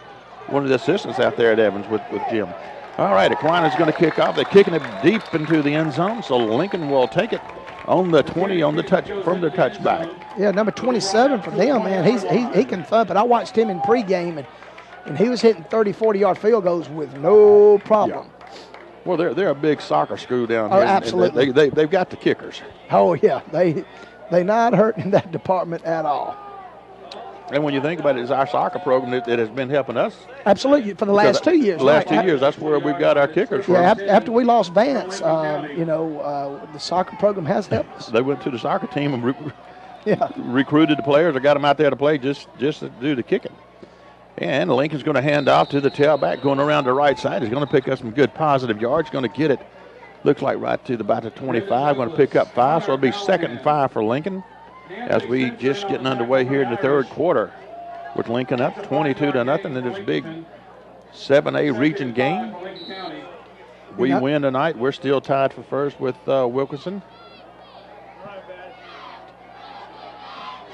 one of the assistants out there at Evans with Jim. All right, Aquinas going to kick off. They're kicking it deep into the end zone, so Lincoln will take it on the 20 on the touch from the touchback. Yeah, number 27 for them, man. He can thump it. I watched him in pregame, and he was hitting 30, 40-yard field goals with no problem. Yeah. Well, they're a big soccer school down here. Oh, absolutely. They've got the kickers. Oh, yeah. They not hurt in that department at all. And when you think about it, it's our soccer program that has been helping us. Absolutely, for the last 2 years. The last 2 years, that's where we've got our kickers from. Yeah, after we lost Vance, the soccer program has helped us. They went to the soccer team and recruited the players or got them out there to play just to do the kicking. And Lincoln's going to hand off to the tailback going around the right side. He's going to pick up some good positive yards. Going to get it, looks like right to about the 25. Going to pick up 5, so it'll be 2nd and 5 for Lincoln as we just getting underway here in the third quarter with Lincoln up 22-0 in this big 7A region game. We win tonight. We're still tied for first with Wilkinson.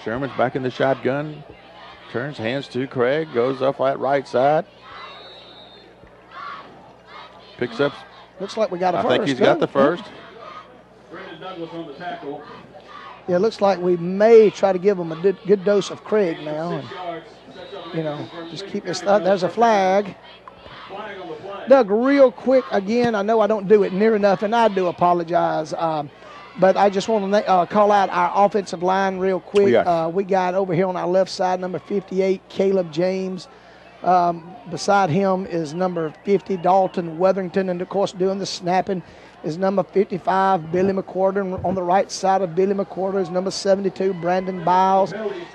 Sherman's back in the shotgun. Turns, hands to Craig. Goes up that right side. Picks up. Looks like we got a first. I think he's got the first. Brendan Douglas on the tackle. Yeah, it looks like we may try to give him a good dose of Craig now. And, just keep this. There's a flag. Doug, real quick, again, I know I don't do it near enough, and I do apologize. But I just want to call out our offensive line real quick. Yes. We got over here on our left side, number 58, Caleb James. Beside him is number 50, Dalton Weatherington. And, of course, doing the snapping is number 55, Billy McWhorter. And on the right side of Billy McWhorter is number 72, Brandon Biles.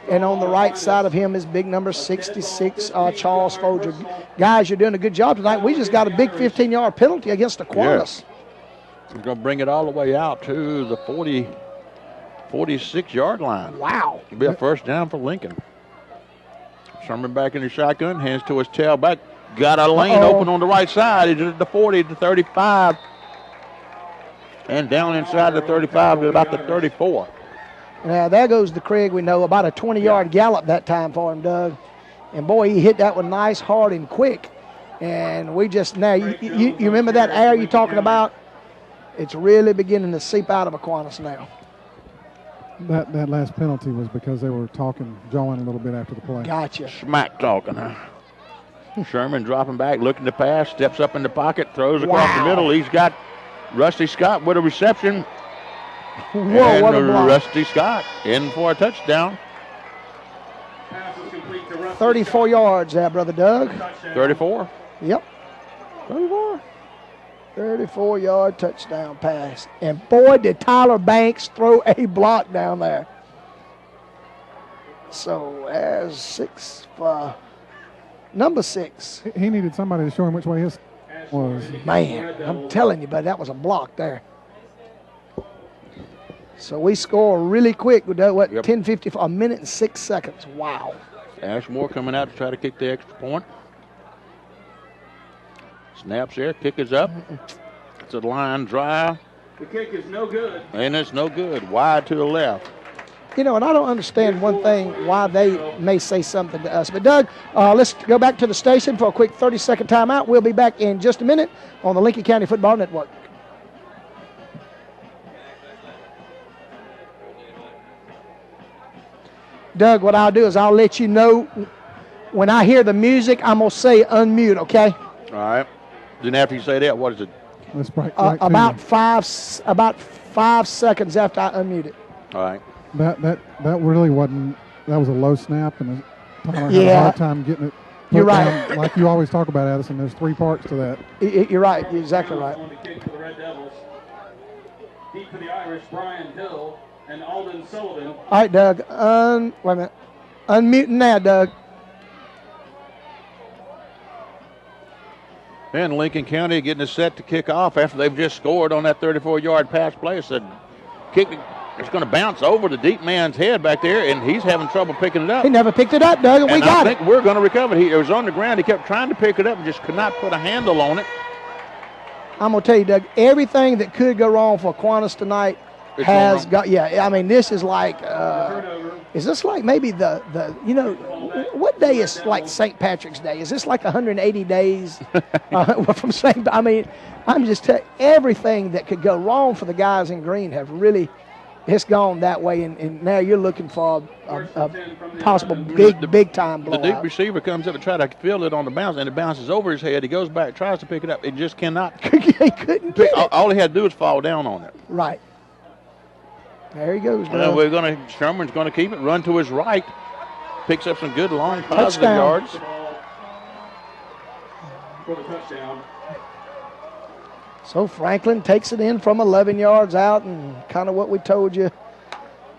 And on the right side of him is big number 66, Charles Folger. Guys, you're doing a good job tonight. We just got a big 15-yard penalty against Aquinas. Yes. We're going to bring it all the way out to the 46-yard line. Wow. It'll be a first down for Lincoln. Sherman back in the shotgun, hands to his tailback. Got a lane open on the right side. He's at the 40 to 35. And down inside the 35 to about the 34. Now, there goes the Craig we know. About a 20-yard gallop that time for him, Doug. And, boy, he hit that one nice, hard, and quick. And we just now, you remember that air you're talking about? It's really beginning to seep out of Aquinas now. That last penalty was because they were jawing a little bit after the play. Gotcha. Smack talking, huh? Sherman dropping back, looking to pass, steps up in the pocket, throws across the middle. He's got Rusty Scott with a reception. Whoa, what a block. Rusty Scott in for a touchdown. 34 yards there, Brother Doug. 34? Yep. 34-yard touchdown pass. And, boy, did Tyler Banks throw a block down there. So, there's number 6. He needed somebody to show him which way his was. Man, I'm telling you, but that was a block there. So we score really quick with that, 10:54, a minute and 6 seconds. Wow. Ashmore coming out to try to kick the extra point. Snaps there, kick is up. It's a line drive. The kick is no good. And it's no good. Wide to the left. You know, and I don't understand one thing, why they may say something to us. But, Doug, let's go back to the station for a quick 30-second timeout. We'll be back in just a minute on the Lincoln County Football Network. Doug, what I'll do is I'll let you know when I hear the music, I'm going to say unmute, okay? All right. Then after you say that, what is it? Let's break about 5 seconds after I unmute it. All right. That really wasn't. That was a low snap, and Tyler had a hard time getting it. You're right. Down, like you always talk about, Addison. There's 3 parts to that. You're right. You're exactly right. Deep for the Irish, Brian Hill and Alden Sullivan. All right, Doug. Wait a minute. Unmuting now, Doug. And Lincoln County getting it set to kick off after they've just scored on that 34-yard pass play. It's a kick. It's going to bounce over the deep man's head back there, and he's having trouble picking it up. He never picked it up, Doug, and we got it. I think we're going to recover it. It was on the ground. He kept trying to pick it up and just could not put a handle on it. I'm going to tell you, Doug, everything that could go wrong for Aquinas tonight has got, I mean, this is like, is this like maybe what day is like St. Patrick's Day? Is this like 180 days from St. I mean, I'm just telling everything that could go wrong for the guys in green have really, it's gone that way, and now you're looking for a possible big time blowout. The deep receiver comes up and tries to field it on the bounce, and it bounces over his head. He goes back, tries to pick it up. It just cannot. He couldn't get it. All he had to do was fall down on it. Right. There he goes. And Sherman's going to keep it, run to his right. Picks up some good long positive yards. For the touchdown. So Franklin takes it in from 11 yards out, and kind of what we told you,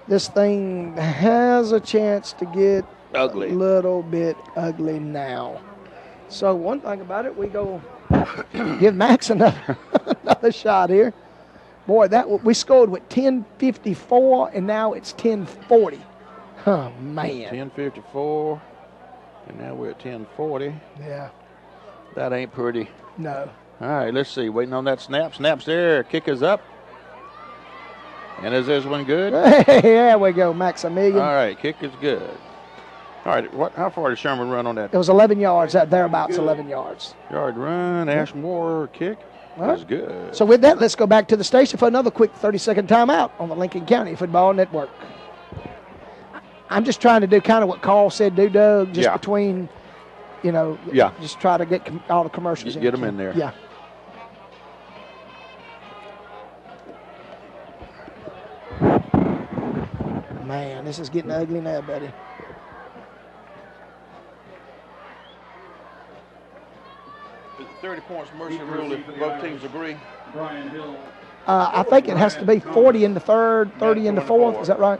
this thing has a chance to get ugly. A little bit ugly now. So one thing about it, we go give Max another shot here. Boy, we scored with 10:54, and now it's 10:40. Oh, man. 10:54, and now we're at 10:40. Yeah. That ain't pretty. No. All right, let's see. Waiting on that snap. Snap's there. Kick is up. And is this one good? Hey, there we go, Maximilian. All right, kick is good. All right, how far did Sherman run on that? It was 11 yards, thereabouts 11 yards. Yard run, Ashmore kick. That's good. So with that, let's go back to the station for another quick 30-second timeout on the Lincoln County Football Network. I'm just trying to do kind of what Carl said, Doug, just between, just try to get all the commercials in. Get them in there. Yeah. Man, this is getting ugly now, buddy. Is it 30 points mercy rule if both teams agree? Brian Hill. I think it has to be 40 in the third, 30 in the fourth. Is that right?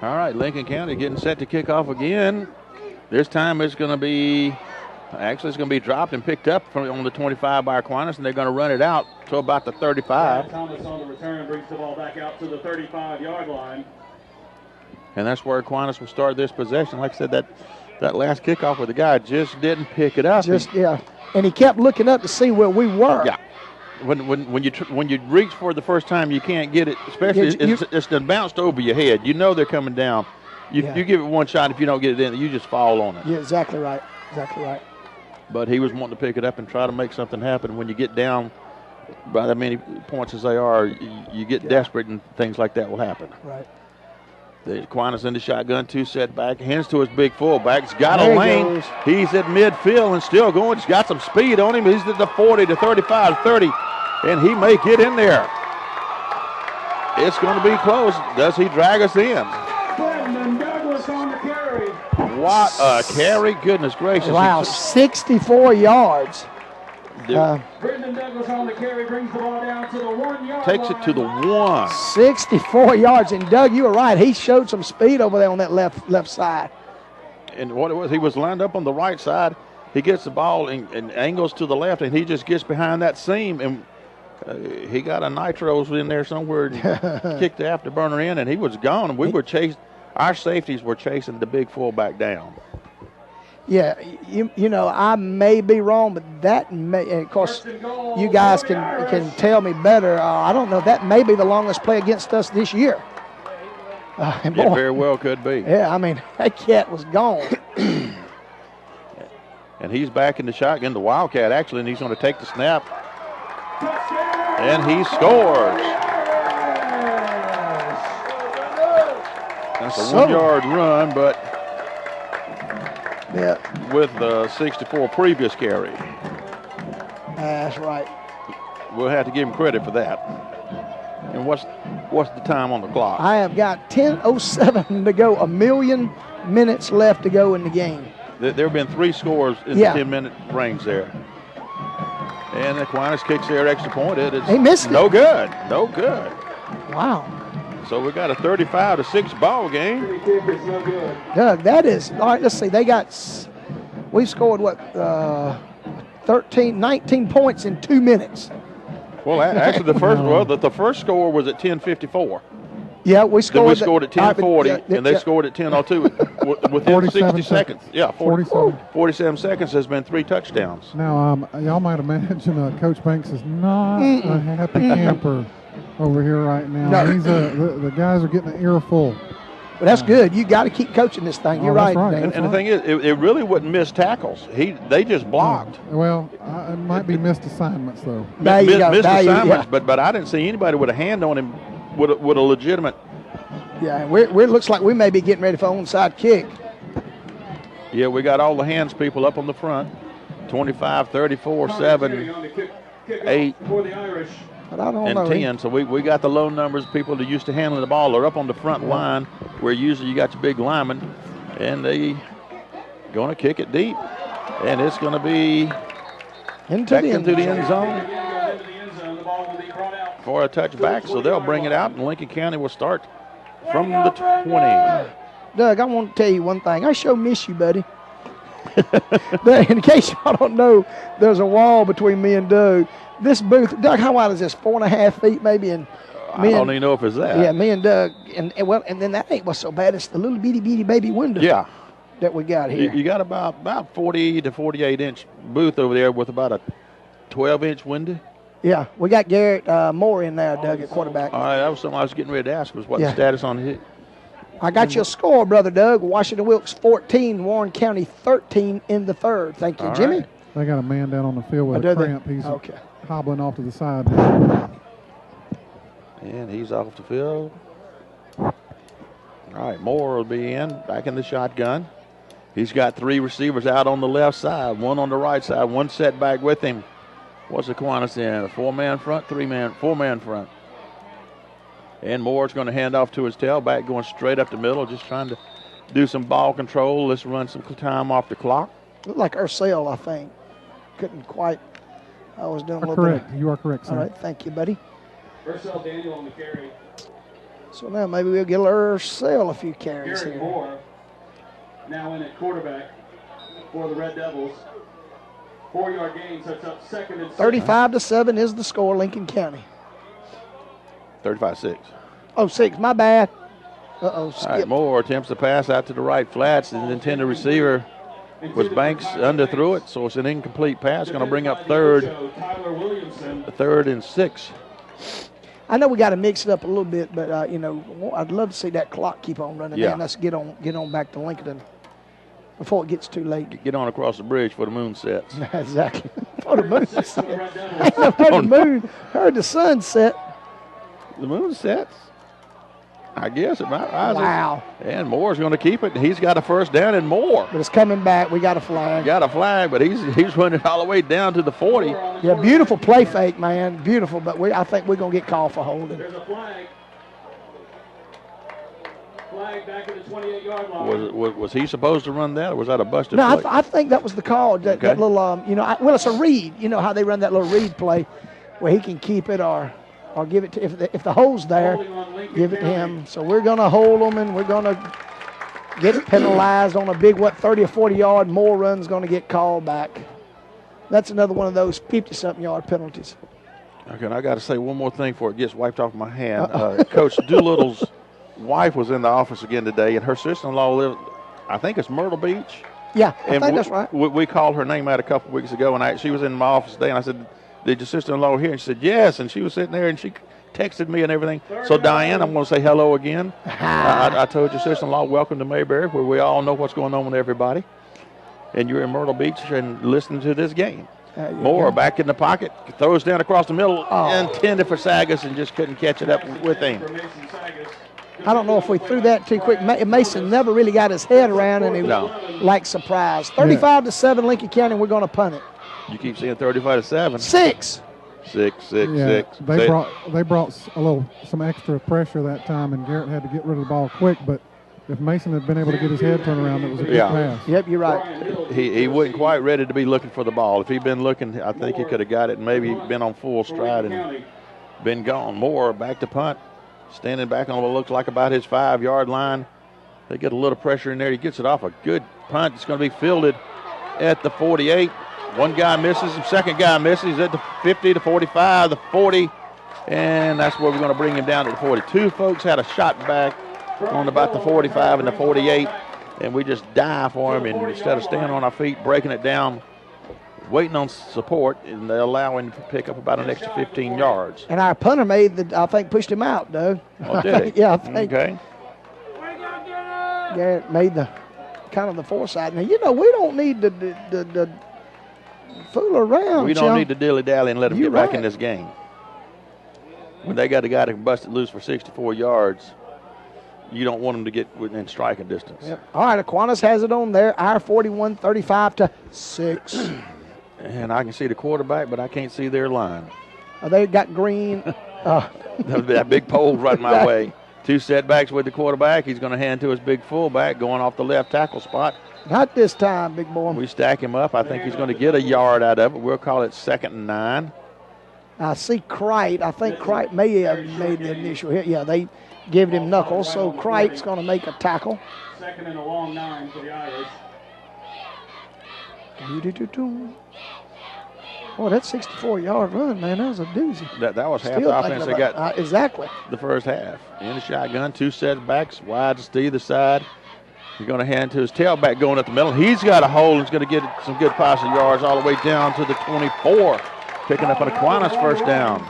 All right, Lincoln County getting set to kick off again. This time it's going to be, it's going to be dropped and picked up on the 25 by Aquinas, and they're going to run it out to about the 35. Thomas on the return brings the ball back out to the 35-yard line. And that's where Aquinas will start this possession. Like I said, that last kickoff where the guy just didn't pick it up. And he kept looking up to see where we were. Yeah. When you reach for it the first time, you can't get it. Especially it's been bounced over your head. You know they're coming down. You give it one shot. If you don't get it in, you just fall on it. Yeah, exactly right. Exactly right. But he was wanting to pick it up and try to make something happen. When you get down by that many points as they are, you get desperate and things like that will happen. Right. The Aquinas in the shotgun, 2 set back, hands to his big fullback. He's got a lane. He's at midfield and still going. He's got some speed on him. He's at the 40 to 35, 30, and he may get in there. It's going to be close. Does he drag us in? Brendan Douglas on the carry. What a carry. Goodness gracious. Wow, 64 yards. Brendan Douglas on the carry brings the ball down to the 1-yard takes it to the 1. 64 yards. And, Doug, you were right. He showed some speed over there on that left side. And what it was, he was lined up on the right side. He gets the ball and angles to the left, and he just gets behind that seam. And he got a nitros in there somewhere and kicked the afterburner in, and he was gone. And we were chasing. Our safeties were chasing the big fullback down. Yeah, I may be wrong, but that may, and of course, you guys can tell me better. I don't know. That may be the longest play against us this year. It very well could be. Yeah, I mean, that cat was gone. And he's back in the shotgun, the Wildcat, actually, and he's going to take the snap. And he scores. That's a 1-yard run, but with the 64 previous carry. That's right. We'll have to give him credit for that. And what's the time on the clock? I have got 10:07 to go, 1,000,000 minutes left to go in the game. There have been 3 scores in the 10-minute range there. And Aquinas kicks their extra point. He missed it. No good. No good. Wow. So we got a 35-6 ball game. Doug, that is, all right, let's see. We've scored, 19 points in 2 minutes. Well, actually, the first score was at 10:54. Yeah, we scored. Then we scored at 10:40, and they scored at 10:02 within 60 seconds. Yeah, 47 seconds. Has been 3 touchdowns. Now, y'all might imagine Coach Banks is not a happy camper over here right now. No. He's the guys are getting an earful. But that's good. You got to keep coaching this thing. You're right. Right. And the thing is, it really wouldn't miss tackles. They just blocked. Well, it might be missed assignments though. Missed assignments, but I didn't see anybody with a hand on him with a legitimate. Yeah, we looks like we may be getting ready for onside kick. Yeah, we got all the hands people up on the front. 25, 34, 7, 8. For the Irish. But I don't and know. 10. So we got the low numbers. People that used to handling the ball are up on the front line where usually you got your big linemen. And they going to kick it deep. And it's going to be into the end zone for a touchback. So they'll bring it out, and Lincoln County will start from the 20. Doug, I want to tell you one thing. I sure miss you, buddy. In case y'all don't know, there's a wall between me and Doug. This booth, Doug, how wide is this? 4.5 feet maybe? And I don't even know if it's that. Yeah, me and Doug, and then that ain't what's so bad. It's the little bitty baby window. Yeah. That we got here. You got about 40 to 48 inch booth over there with about a 12-inch window? Yeah, we got Garrett Moore in there, Doug, at quarterback. All right, that was something I was getting ready to ask, was what the status on it. I got you a score, Brother Doug. Washington Wilkes 14, Warren County 13 in the third. Thank you, All Jimmy. right. They got a man down on the field with a cramp. He's hobbling off to the side. And he's off the field. All right, Moore will be back in the shotgun. He's got 3 receivers out on the left side, 1 on the right side, 1 set back with him. What's Aquinas in? A 4-man front, 4-man front. And Moore's going to hand off to his tailback, going straight up the middle, just trying to do some ball control. Let's run some time off the clock. Looked like Ursel, I think. Couldn't quite. I was doing a little correct. bit. You are correct, sir. All right, thank you, buddy. Ursel Daniel on the carry. So now maybe we'll get Ursel a few carries Garrett here. Moore now in at quarterback for the Red Devils. 4-yard gain sets up 2nd and 6. 35-7 is the score, Lincoln County. 35-6. Oh, 6, my bad. Uh-oh, skip. All right, Moore attempts to pass out to the right flats. The intended receiver was Banks underthrew it, so it's an incomplete pass. Going to bring up 3rd and 6. I know we got to mix it up a little bit, but, I'd love to see that clock keep on running. Yeah. Man, let's get on back to Lincoln before it gets too late. Get on across the bridge before the moon sets. Exactly. Before the moon sets. I heard the moon, heard the sun set. The moon sets. I guess it might rise. Wow. And Moore's going to keep it. He's got a first down and more. But it's coming back. We got a flag. Got a flag, but he's running all the way down to the 40. Yeah, beautiful play fake, man. Beautiful, but I think we're going to get called for holding. There's a flag. Flag back at the 28-yard line. Was he supposed to run that, or was that a busted No, play? I think that was the call. That little, well, it's a read. You know how they run that little read play where he can keep it or give it to, if the hole's there, give it to him. So we're going to hold them, and we're going to get penalized on a big, 30 or 40-yard. More run's going to get called back. That's another one of those 50-something yard penalties. Okay, and I got to say one more thing before it gets wiped off my hand. Coach Doolittle's wife was in the office again today, and her sister-in-law lives, I think it's Myrtle Beach. Yeah, I think that's right. We called her name out a couple weeks ago, and she was in my office today, and I said, "Did your sister-in-law here?" And she said, "Yes." And she was sitting there, and she texted me and everything. So, Diane, I'm going to say hello again. I told your sister-in-law, welcome to Mayberry, where we all know what's going on with everybody. And you're in Myrtle Beach and listening to this game. Moore back in the pocket, throws down across the middle, intended for Sagas, and just couldn't catch it up with him. I don't know if we threw that too quick. Mason never really got his head around, and he was like surprised. 35-7 Lincoln County, we're going to punt it. You keep saying 35-7. 6. 6. They brought some extra pressure that time, and Garrett had to get rid of the ball quick. But if Mason had been able to get his head turned around, it was a good pass. Yep, you're right. He wasn't quite ready to be looking for the ball. If he'd been looking, I think he could have got it and maybe been on full stride and been gone. Moore back to punt, standing back on what looks like about his 5-yard line. They get a little pressure in there. He gets it off a good punt. It's going to be fielded at the 48. One guy misses, the second guy misses at the 50, the 45, the 40, and that's where we're going to bring him down to the 42. Folks had a shot back on about the 45 and the 48, and we just dive for him, and instead of staying on our feet, breaking it down, waiting on support, and they allow him to pick up about an extra 15 yards. And our punter pushed him out, Doug. Oh, did he? Yeah, I think. Okay. Garrett made the kind of the foresight. Now, we don't need to fool around. We don't need to dilly-dally and let them get back in right. this game. When they got a guy that can bust it loose for 64 yards, you don't want them to get within striking distance. Yep. All right, Aquinas has it on there. Our 41, 35-6. And I can see the quarterback, but I can't see their line. They got green. That big pole right my way. 2 setbacks with the quarterback. He's going to hand to his big fullback going off the left tackle spot. Not this time, big boy. We stack him up. I think he's going to get a yard out of it. We'll call it 2nd and 9. I see Crite. I think Crite may have made the initial hit. Yeah, they gave him knuckles, so Crite's going to make a tackle. 2nd and a long 9 for the Irish. Boy, that 64-yard run, man, that was a doozy. That was half the offense they got. Exactly. The first half. In the shotgun, 2 setbacks, wide to either side. He's going to hand to his tailback going up the middle. He's got a hole and he's going to get some good passing yards all the way down to the 24. picking up an Aquinas first down.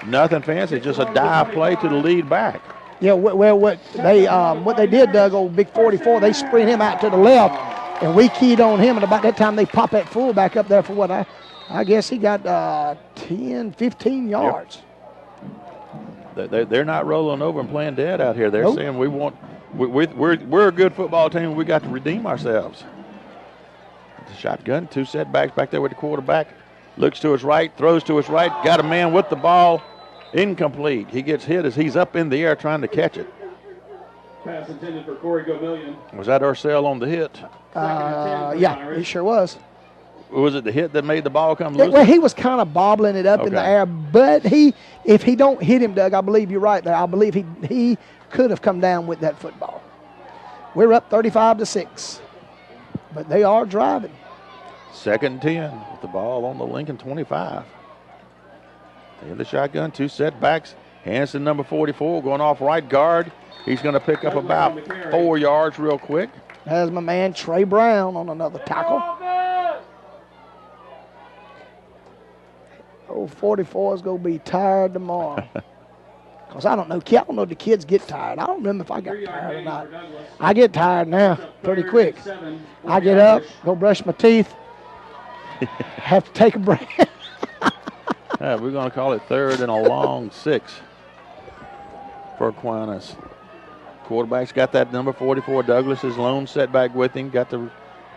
Nothing fancy, just a dive play to the lead back. Yeah, well, what they did, Doug, old Big 44, they spread him out to the left, and we keyed on him, and about that time they popped that fullback up there for what I guess he got 10, 15 yards. Yep. They're not rolling over and playing dead out here. They're saying we're a good football team. We got to redeem ourselves. The shotgun, 2 setbacks back there with the quarterback. Looks to his right, throws to his right, got a man with the ball. Incomplete. He gets hit as he's up in the air trying to catch it. Pass intended for Corey Gomillion. Was that Ursell on the hit? Yeah, he sure was. Was it the hit that made the ball come loose? Well, he was kind of bobbling it up in the air, but if he don't hit him, Doug, I believe you're right there. I believe he could have come down with that football. We're up 35-6, but they are driving. 2nd and 10 with the ball on the Lincoln 25. In the shotgun, 2 setbacks. Hanson, number 44, going off right guard. He's going to pick up about 4 yards real quick. Has my man Trey Brown on another tackle. Old 44 is going to be tired tomorrow. Because I don't know if the kids get tired. I don't remember if I got tired or not. I get tired now pretty quick. I get up, go brush my teeth, have to take a break. We're going to call it 3rd and a long 6 for Aquinas. Quarterback's got that number 44. Douglas is lone setback with him. Got the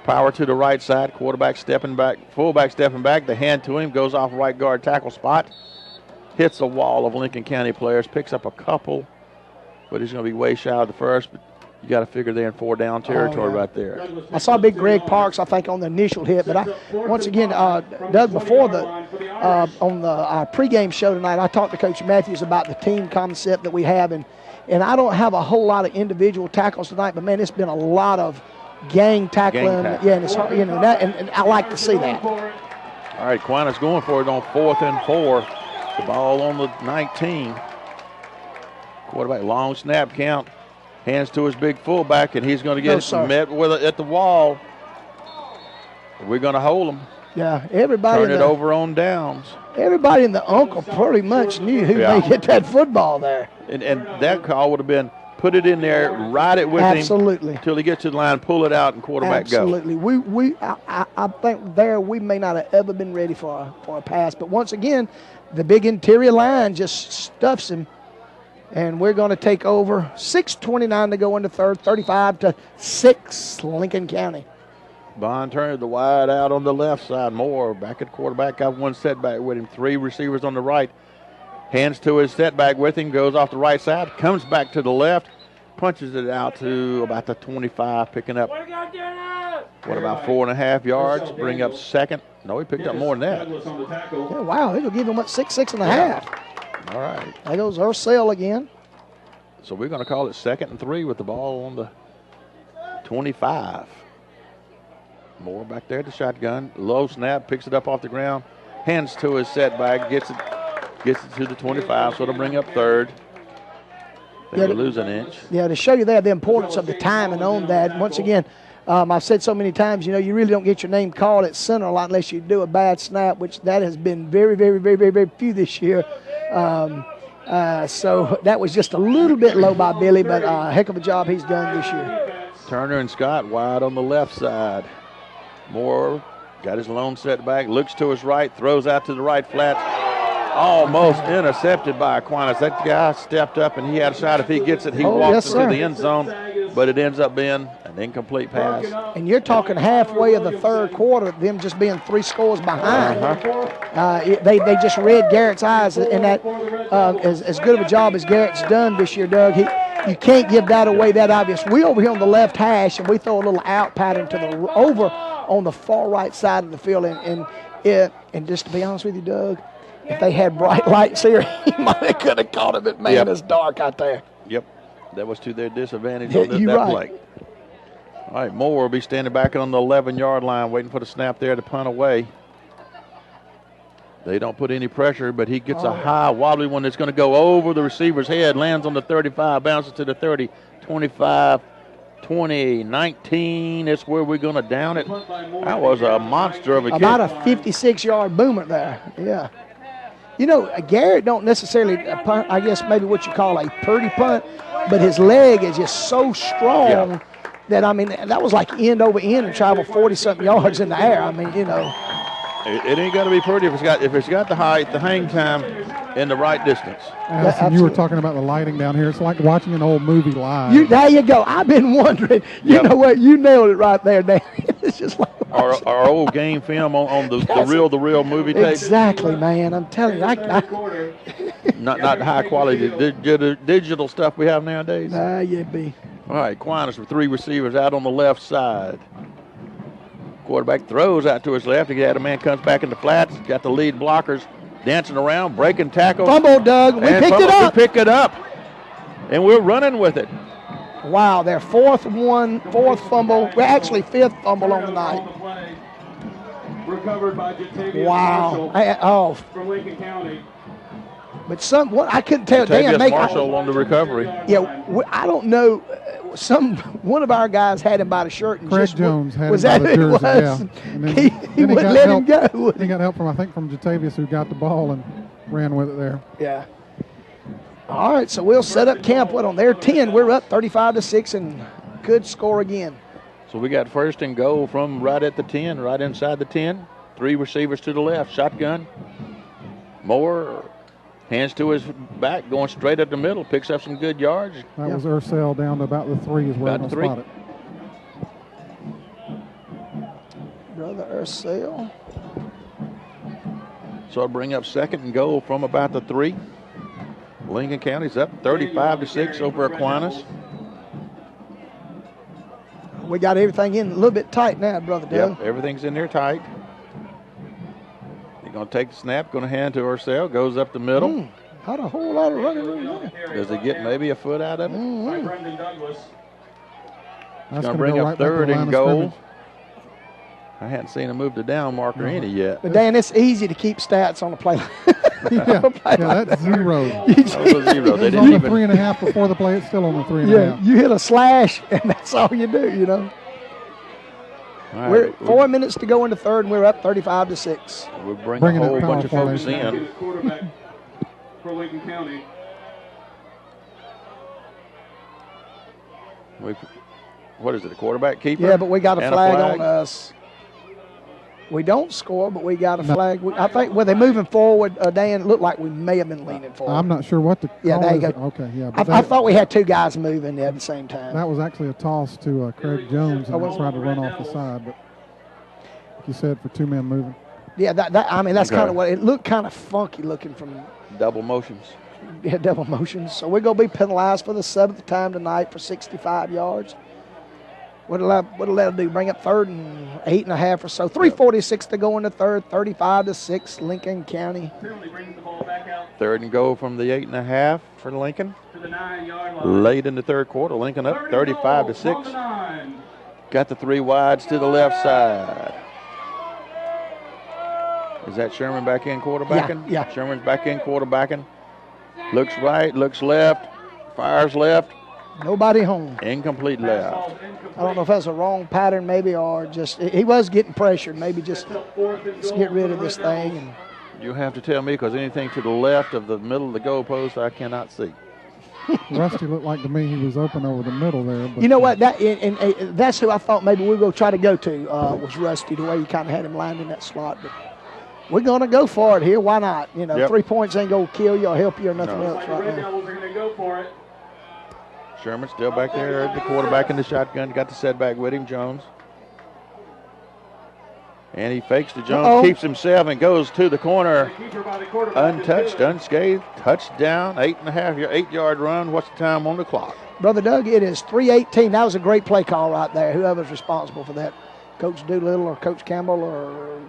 power to the right side. Quarterback stepping back. Fullback stepping back. The hand to him. Goes off right guard tackle spot. Hits a wall of Lincoln County players. Picks up a couple. But he's going to be way shy of the first. But you got to figure they're in 4-down territory right there. I saw Big Greg Parks, I think, on the initial hit. But once again, Doug, before on our pregame show tonight, I talked to Coach Matthews about the team concept that we have, and I don't have a whole lot of individual tackles tonight, but man, it's been a lot of gang tackling. Yeah, and it's and I like to see that. All right, Aquinas going for it on 4th and 4. The ball on the 19. Quarterback, long snap count. Hands to his big fullback, and he's going to get met with it at the wall. We're going to hold him. Yeah, everybody. Turn it over on downs. Everybody in the Uncle pretty much knew who may get that football there. And that call would have been put it in there, ride it with him until he gets to the line, pull it out, and quarterback go. Absolutely. I think there we may not have ever been ready for a pass, but once again, the big interior line just stuffs him. And we're going to take over. 6:29 to go into 3rd, 35-6, Lincoln County. Bond turned the wide out on the left side. Moore back at quarterback, got 1 setback with him. 3 receivers on the right. Hands to his setback with him, goes off the right side, comes back to the left, punches it out to about the 25, picking up, about 4.5 yards, bring up 2nd. No, he picked up more than that. Yeah, wow, they're going to give him, 6.5. All right. There goes Ursell again. So we're going to call it 2nd and 3 with the ball on the 25. Moore back there at the shotgun. Low snap, picks it up off the ground. Hands to his setback, gets it to the 25, so it'll bring up 3rd. They will lose an inch. Yeah, to show you there the importance of the timing on that. Once again, I've said so many times, you really don't get your name called at center a lot unless you do a bad snap, which that has been very, very, very, very, very few this year. So that was just a little bit low by Billy, but a heck of a job he's done this year. Turner and Scott wide on the left side. Moore got his lone setback, looks to his right, throws out to the right flat. Almost intercepted by Aquinas. That guy stepped up and he had a shot. If he gets it, he walks into the end zone, but it ends up being an incomplete pass. And you're talking halfway of the 3rd quarter, them just being 3 scores behind. They just read Garrett's eyes, and that as good of a job as Garrett's done this year, Doug, you can't give that away that obvious. We over here on the left hash, and we throw a little out pattern to the over on the far right side of the field. And just to be honest with you, Doug, if they had bright lights here, he might have could have caught him, but man, it's dark out there. Yep, that was to their disadvantage on that play. All right, Moore will be standing back on the 11-yard line, waiting for the snap there to punt away. They don't put any pressure, but he gets a high, wobbly one that's going to go over the receiver's head, lands on the 35, bounces to the 30, 25, 20-19. That's where we're going to down it. That was a monster of a kick. About a 56-yard boomer there. Yeah. You know, Garrett don't necessarily punt, I guess maybe what you call a purdy punt, but his leg is just so strong that, I mean, that was like end over end and travel 40-something yards in the air. I mean, you know. It ain't got to be pretty if it's got the height, the hang time, and the right distance. Addison, you were talking about the lighting down here. It's like watching an old movie live. There you go. I've been wondering. You know what? You nailed it right there, Dan. It's just like our old game film on the real movie tape. Exactly, man. I'm telling you. Not the high quality digital stuff we have nowadays. Yeah, be. All right, Aquinas with 3 receivers out on the left side. Quarterback throws out to his left. The man comes back in the flats. Got the lead blockers dancing around, breaking tackles. Fumble, Doug. We picked it up. We pick it up, and we're running with it. Wow, their fourth fumble. We're actually 5th fumble on the night. Recovered by Jatavius Wow. Marshall from Lincoln County. But I couldn't tell. Jatavius Marshall on the recovery. Yeah, I don't know. One of our guys had him by the shirt. And Craig Jones had him by the jersey, yeah. And then, he wouldn't let him go. He got help from Jatavius, who got the ball and ran with it there. Yeah. All right, so we'll set up camp on their 10. We're up 35-6 and could score again. So we got 1st and goal from right at the 10, right inside the 10. 3 receivers to the left, shotgun. Moore hands to his back, going straight up the middle, picks up some good yards. That was Ursell down to about the 3 is where I'm going to spot it. Brother Ursell. So I'll bring up 2nd and goal from about the 3. Lincoln County's up 35-6 over Aquinas. We got everything in a little bit tight now, Brother Doug. Yep, everything's in there tight. Going to take the snap, going to hand to Ursell, goes up the middle. Not a whole lot of running room there. Does he get maybe a foot out of it? Brendan Douglas. He's going to bring up 3rd and goal. I hadn't seen him move the down marker any yet. But Dan, it's easy to keep stats on the play. That's 0. That was a 0. They It was didn't on the even 3.5 before the play. It's still on the 3.5. Yeah, you hit a slash, and that's all you do, you know. Right, we're 4 minutes to go in the 3rd, and we're up 35-6. We're bringing a whole bunch of folks in. Quarterback for Lincoln County. What is it, a quarterback keeper? Yeah, but we got a flag on us. We don't score, but we got a flag. I think, they're moving forward, Dan, it looked like we may have been leaning forward. I'm not sure what the call there you is. go. Okay, yeah. I thought we had 2 guys moving at the same time. That was actually a toss to Craig Jones, and he tried to run off the side. But like you said, for 2 men moving. Yeah, that's kind of what it looked, kind of funky looking from. Double motions. Yeah, double motions. So we're going to be penalized for the 7th time tonight for 65 yards. What'll that do? Bring up 3rd and 8.5 or so. 3:46 to go in the 3rd. 35-6, Lincoln County. 3rd and goal from the 8.5 for Lincoln. To the 9-yard line. Late in the 3rd quarter, Lincoln up 35-6. Got the 3 wides to the left side. Is that Sherman back in quarterbacking? Yeah. Sherman's back in quarterbacking. Looks right, looks left, fires left. Nobody home. Incomplete left. I don't know if that's a wrong pattern maybe, or just he was getting pressured. Maybe just let's get rid of this thing. And you have to tell me, because anything to the left of the middle of the goalpost I cannot see. Rusty looked like to me he was open over the middle there. But you know what? That's who I thought maybe we were going to try to go to was Rusty, the way you kind of had him lined in that slot. But we're going to go for it here. Why not? 3 points ain't going to kill you or help you or nothing else right Red now. Devils are going to go for it. Sherman still back there at the quarterback in the shotgun. Got the setback with him, Jones. And he fakes to Jones, keeps himself, and goes to the corner. Untouched, unscathed. Touchdown, 8-yard run. What's the time on the clock? Brother Doug, it is 3:18. That was a great play call right there. Whoever's responsible for that, Coach Doolittle or Coach Campbell or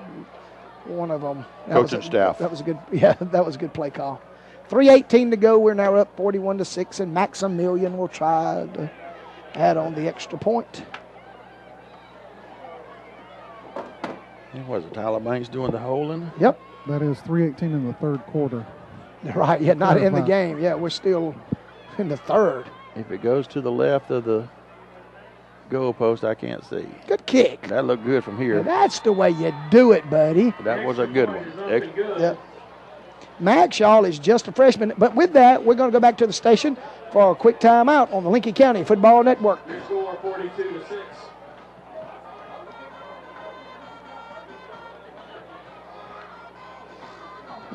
one of them. Coach and staff. That was a good. Yeah, that was a good play call. 3:18 to go. We're now up 41-6, and Maximilian will try to add on the extra point. And was it Tyler Banks doing the holding? Yep. That is 3:18 in the 3rd quarter. Right. Yeah, not in the game. Yeah, we're still in the 3rd. If it goes to the left of the goalpost, I can't see. Good kick. That looked good from here. Now that's the way you do it, buddy. That was a good one. Yep. Max Shaw is just a freshman. But with that, we're going to go back to the station for a quick timeout on the Lincoln County Football Network. Score 42-6.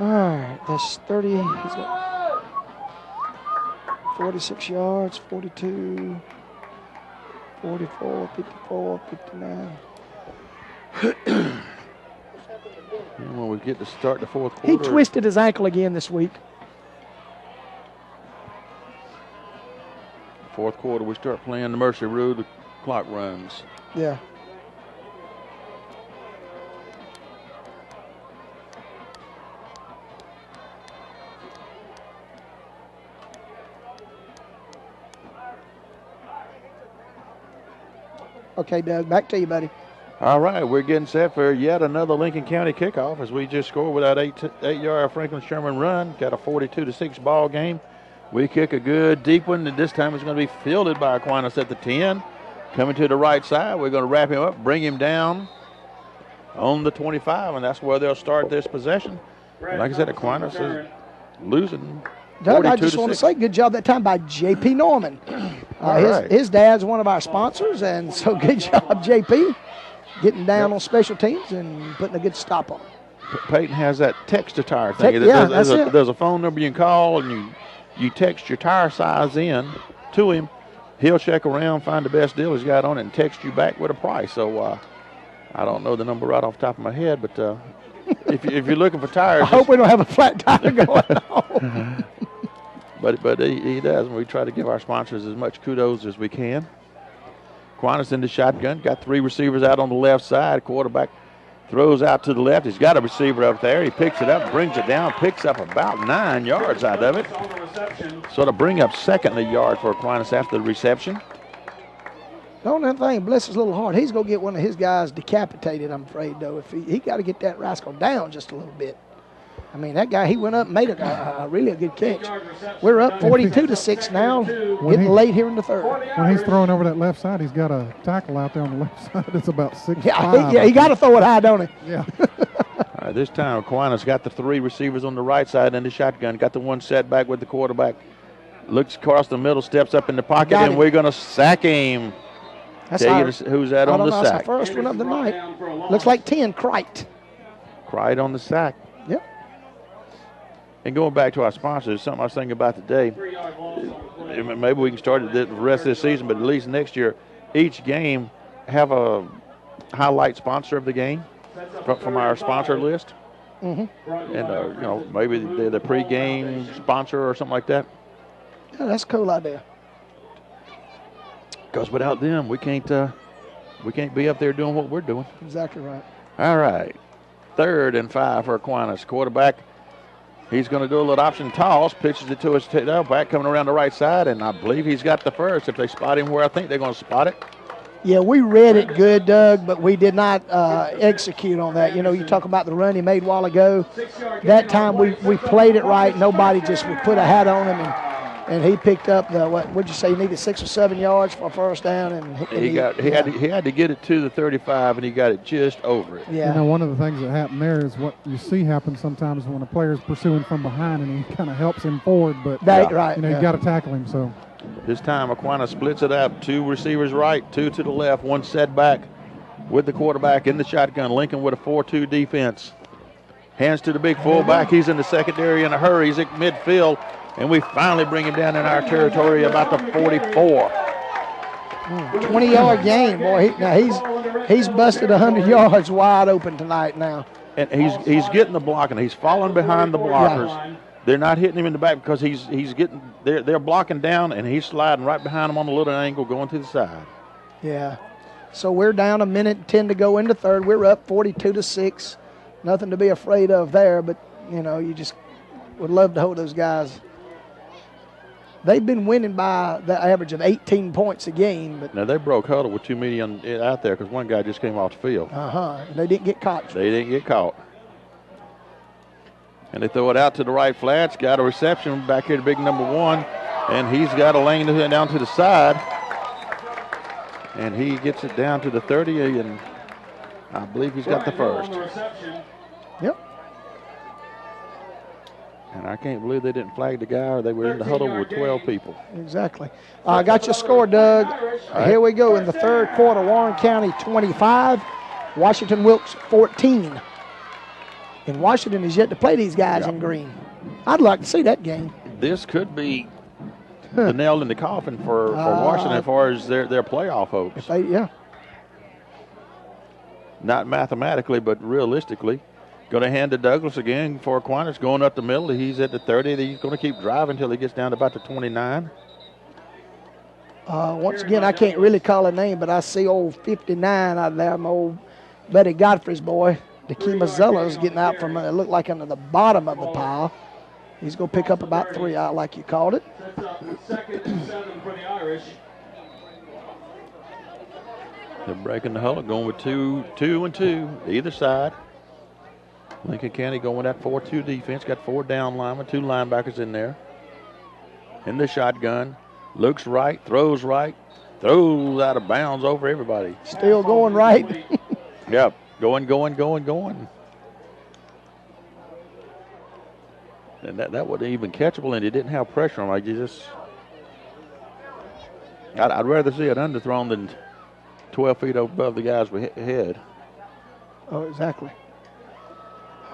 All right, that's 30. He's got 46 yards, 42, 44, 54, 59. When we get to start the fourth quarter. He twisted his ankle again this week. Fourth quarter, we start playing the Mercy Rule. The clock runs. Yeah. Okay, Doug, back to you, buddy. All right, we're getting set for yet another Lincoln County kickoff as we just scored with that 8-yard Franklin Sherman run. Got a 42-6 ball game. We kick a good deep one, and this time it's going to be fielded by Aquinas at the 10. Coming to the right side, we're going to wrap him up, bring him down on the 25, and that's where they'll start this possession. And like I said, Aquinas is losing. Doug, I just want to say good job that time by J.P. Norman. His dad's one of our sponsors, and so good job, J.P., getting down on special teams and putting a good stop on. Peyton has that text-to-tire thing. There's a phone number you can call, and you text your tire size in to him. He'll check around, find the best deal he's got on it, and text you back with a price. So I don't know the number right off the top of my head, but if you're looking for tires. I hope we don't have a flat tire going on. But he does, and we try to give our sponsors as much kudos as we can. Aquinas in the shotgun, got three receivers out on the left side. Quarterback throws out to the left. He's got a receiver up there. He picks it up, brings it down, picks up about 9 yards out of it. So to bring up second a yard for Aquinas after the reception. Don't that thing bless his little heart. He's going to get one of his guys decapitated, I'm afraid, though. If he got to get that rascal down just a little bit. I mean, that guy, he went up and made a really good catch. We're up 42-6 now, getting late here in the third. When he's throwing over that left side, he's got a tackle out there on the left side. It's about 6'5". Yeah, he got to throw it high, don't he? Yeah. All right, this time Aquinas got the three receivers on the right side in the shotgun, got the one set back with the quarterback. Looks across the middle, steps up in the pocket, and we're going to sack him. That's who's that on the sack? That's our first one of the night. Looks like 10, Crite. Crite on the sack. Yep. And going back to our sponsors, something I was thinking about today, maybe we can start it the rest of this season, but at least next year, each game have a highlight sponsor of the game from our sponsor list. Mm-hmm. And, maybe they're the pregame sponsor or something like that. Yeah, that's a cool idea. Because without them, we can't be up there doing what we're doing. Exactly right. All right. 3rd and 5 for Aquinas. Quarterback, he's going to do a little option toss, pitches it to his tailback coming around the right side, and I believe he's got the first. If they spot him where I think they're going to spot it. Yeah, we read it good, Doug, but we did not execute on that. You talk about the run he made a while ago. That time we played it right. Nobody just would put a hat on him, and he picked up the what'd you say? He needed 6 or 7 yards for a first down, and he had to get it to the 35, and he got it just over it. Yeah. One of the things that happened there is what you see happen sometimes when a player's pursuing from behind, and he kind of helps him forward, but you got to tackle him. So this time Aquinas splits it up. 2 receivers right, 2 to the left, 1 set back with the quarterback in the shotgun. Lincoln with a 4-2 defense. Hands to the big fullback. He's in the secondary in a hurry. He's at midfield. And we finally bring him down in our territory about the 44. 20-yard game, boy. He's busted 100 yards wide open tonight now. And he's getting the blocking. He's falling behind the blockers. Yeah. They're not hitting him in the back because he's getting they're blocking down, and he's sliding right behind him on a little angle going to the side. Yeah. So we're down 1:10 to go into third. We're up 42-6. Nothing to be afraid of there, but you just would love to hold those guys. They've been winning by the average of 18 points a game. But now, they broke huddle with too many out there because one guy just came off the field. They didn't get caught. They didn't get caught. And they throw it out to the right flats. Got a reception back here to big number 1. And he's got a lane down to the side. And he gets it down to the 30, and I believe he's got the first. Yep. And I can't believe they didn't flag the guy, or they were in the huddle with 12 people. Exactly. I got your score, Doug. Right. Here we go in the third quarter. Warren County 25, Washington Wilkes 14. And Washington is yet to play these guys in green. I'd like to see that game. This could be the nail in the coffin for Washington as far as their playoff hopes. Yeah. Not mathematically, but realistically. Going to hand to Douglas again for Aquinas, going up the middle. He's at the 30. He's going to keep driving until he gets down to about the 29. Once again, I can't really call a name, but I see old 59 out there, my old Betty Godfrey's boy. Dikema Zella's getting out from, it looked like under the bottom of the pile. He's going to pick up about 3 out like you called it. Second and 7 for the Irish. They're breaking the huddle, going with 2 and 2, either side. Lincoln County going with that 4-2 defense. Got 4 down linemen, 2 linebackers in there. In the shotgun. Looks right, throws out of bounds over everybody. Still going right. Yep, going. And that wasn't even catchable, and he didn't have pressure on him. Like you just, I'd rather see it underthrown than 12 feet above the guy's head. Oh, exactly.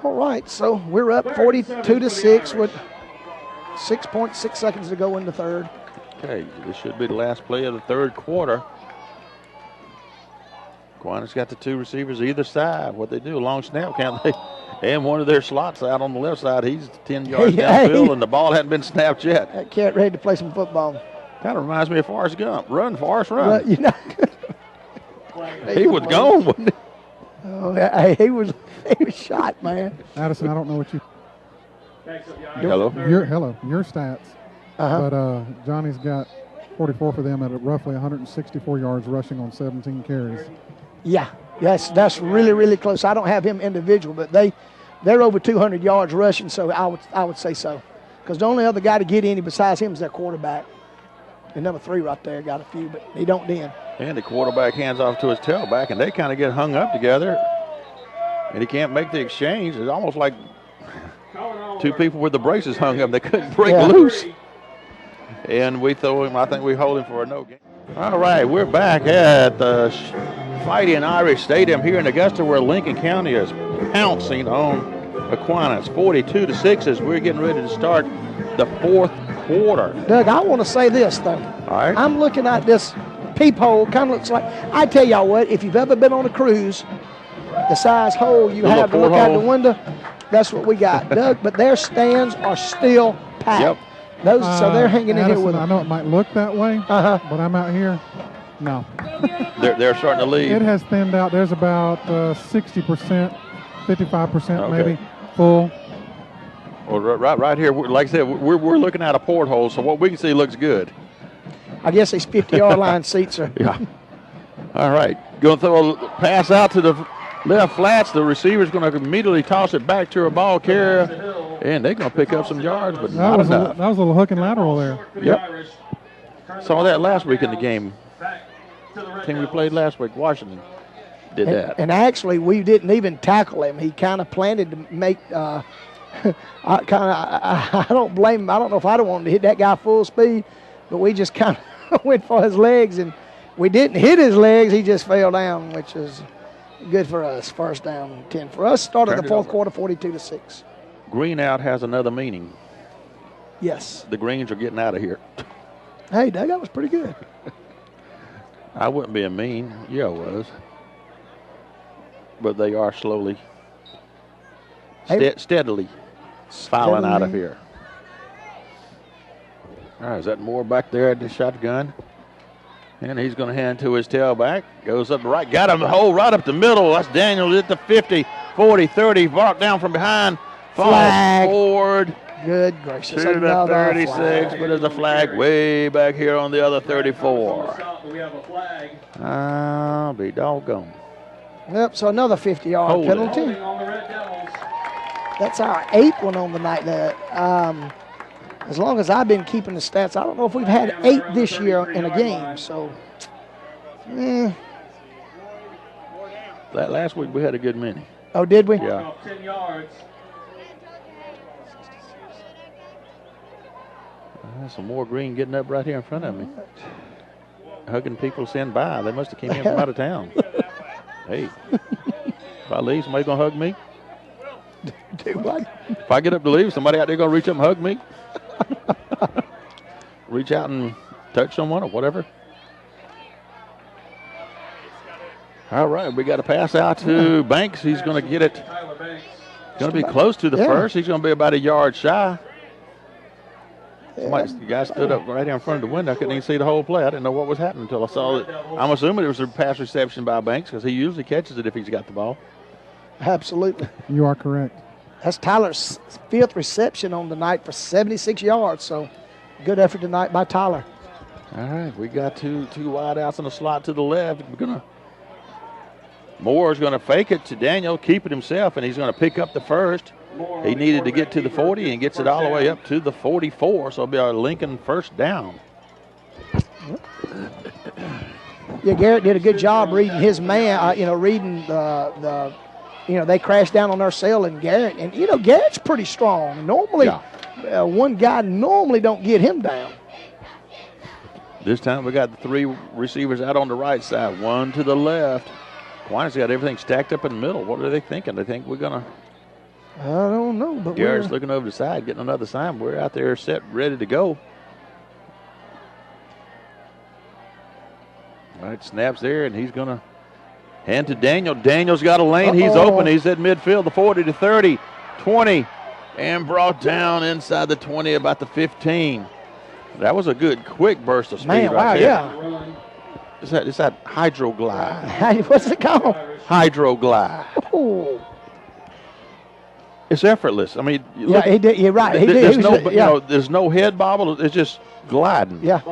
All right, so we're up 42-6 with 6.6 seconds to go in the third. Okay, this should be the last play of the third quarter. Aquinas got the 2 receivers either side. What they do, long snap, can't they? And one of their slots out on the left side, he's 10 yards downfield, and the ball hadn't been snapped yet. That cat ready to play some football. Kind of reminds me of Forrest Gump. Run, Forrest, run. You know, he was gone, wasn't he? Oh, he was shot, man. Addison, I don't know what you. Hello. Your stats. But Johnny's got 44 for them at roughly 164 yards rushing on 17 carries. Yeah, yes, that's really, really close. I don't have him individual, but they're over 200 yards rushing, so I would say so. Because the only other guy to get any besides him is their quarterback. And number 3 right there got a few, but he don't then. And the quarterback hands off to his tailback, and they kind of get hung up together. And he can't make the exchange. It's almost like 2 people with the braces hung up. They couldn't break loose. And we throw him, I think we hold him for a no game. All right, we're back at the Fighting Irish Stadium here in Augusta, where Lincoln County is pouncing on Aquinas 42-6 as we're getting ready to start the fourth quarter. Doug, I want to say this, though. All right. I'm looking at this peephole, kind of looks like, I tell y'all what, if you've ever been on a cruise, the size hole you have to look out the window, that's what we got, Doug. But their stands are still packed. Yep. So they're hanging in here with them. I know it might look that way, but I'm out here. No. They're starting to leave. It has thinned out. There's about 60%, 55% maybe Okay. full. Well, right here, like I said, we're looking at a porthole, so what we can see looks good. I guess these 50-yard line seats are. Yeah. All right. Going to throw a pass out to the left flats. The receiver's going to immediately toss it back to a ball carrier, and they're going to pick up some yards, but not enough. That was a little hook and lateral there. Yep. Saw that last week in the game. Team we played last week, Washington, did that. And actually, we didn't even tackle him. He kind of planted to make. I don't blame him. I don't know if I'd have wanted to hit that guy full speed, but we just kind of went for his legs, and we didn't hit his legs. He just fell down, which is good for us. First down and 10 for us. Started the fourth quarter 42-6. Green out has another meaning. Yes. The Greens are getting out of here. Hey, Doug, that was pretty good. I wouldn't be a mean. Yeah, I was. But they are slowly, steadily filing out of here. All right, is that Moore back there at the shotgun? And he's going to hand to his tailback. Goes up the right. Got him hold right up the middle. That's Daniels at the 50, 40, 30. Brought down from behind. Falls forward. Good gracious. To the 36, but there's a flag way back here on the other 34. I'll be doggone. Yep, so another 50-yard penalty. That's our 8th one on the night. As long as I've been keeping the stats, I don't know if we've had 8 this year in a game. So That last week we had a good many. Oh, did we? Yeah. 10 yards. Some more green getting up right here in front of me. Hugging people send by. They must have came in from out of town. Hey, if I leave, somebody going to hug me? Do what? If I get up to leave, somebody out there going to reach up and hug me? Reach out and touch someone or whatever? All right, we got to pass out to Banks. He's going to get it. Going to be close to the first. He's going to be about a yard shy. The guy stood up right here in front of the window. I couldn't even see the whole play. I didn't know what was happening until I saw it. I'm assuming it was a pass reception by Banks because he usually catches it if he's got the ball. Absolutely. You are correct. That's Tyler's 5th reception on the night for 76 yards. So good effort tonight by Tyler. All right, we got two wide outs in the slot to the left. Moore's going to fake it to Daniel, keep it himself, and he's going to pick up the first. He needed to get to the 40 and gets it all the way up to the 44, so it'll be our Lincoln first down. Yeah, Garrett did a good job reading his man, reading they crashed down on their cell, and Garrett, Garrett's pretty strong. Normally, one guy normally don't get him down. This time we got the 3 receivers out on the right side, one to the left. Aquinas got everything stacked up in the middle. What are they thinking? They think we're going to... I don't know, but Garrett's looking over the side, getting another sign. We're out there set, ready to go. All right, snaps there, and he's going to hand to Daniel. Daniel's got a lane. He's open. He's at midfield, the 40 to 30, 20, and brought down inside the 20, about the 15. That was a good, quick burst of speed right there. Yeah. It's that Hydro Glide. What's it called? Hydro Glide. Oh. It's effortless. I mean, he did. You're right. He there's did. There's no head bobble. It's just gliding. Yeah.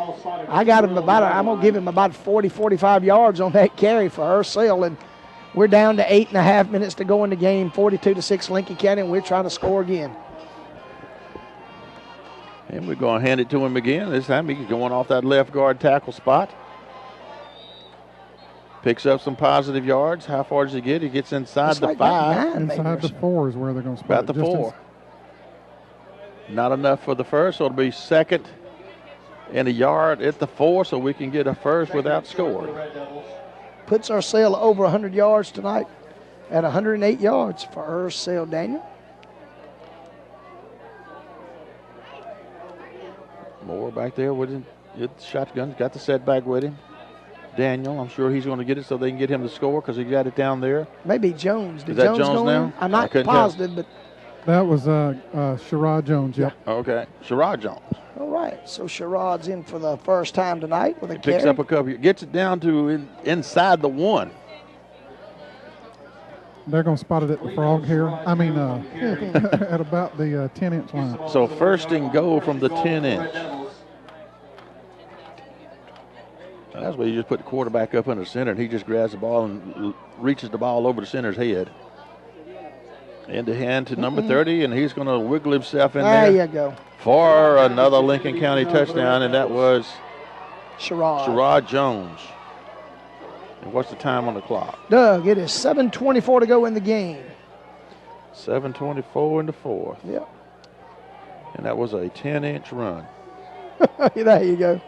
I got him I'm going to give him about 40, 45 yards on that carry for Ursel, and we're down to 8.5 minutes to go in the game, 42-6 Lincoln County, and we're trying to score again. And we're going to hand it to him again. This time he's going off that left guard tackle spot. Picks up some positive yards. How far does he get? He gets inside the 5. Inside the 4 is where they're going to spot about the 4. Not enough for the first, so it'll be 2nd and a yard at the 4, so we can get a first without scoring. Puts Ursel over 100 yards tonight at 108 yards for Ursel, Daniel. Moore back there with him. Shotgun, got the setback with him. Daniel, I'm sure he's going to get it so they can get him to score because he got it down there. Maybe Jones. Is that Jones go now? in? I'm not positive, but. That was Sherrod Jones, yep. Okay, Sherrod Jones. All right, so Sherrod's in for the first time tonight with a carry. Picks up a couple, gets it down to inside the 1. They're going to spot it at the frog here. I mean, at about the 10-inch line. So 1st and goal from the 10-inch. That's where you just put the quarterback up in the center, and he just grabs the ball and reaches the ball over the center's head. End to hand to number 30, and he's going to wiggle himself in there. There you go. For another Lincoln County touchdown, and that was Sherrod Jones. And what's the time on the clock? Doug, it is 7:24 to go in the game. 7:24 in the 4th. Yep. And that was a 10-inch run. There you go.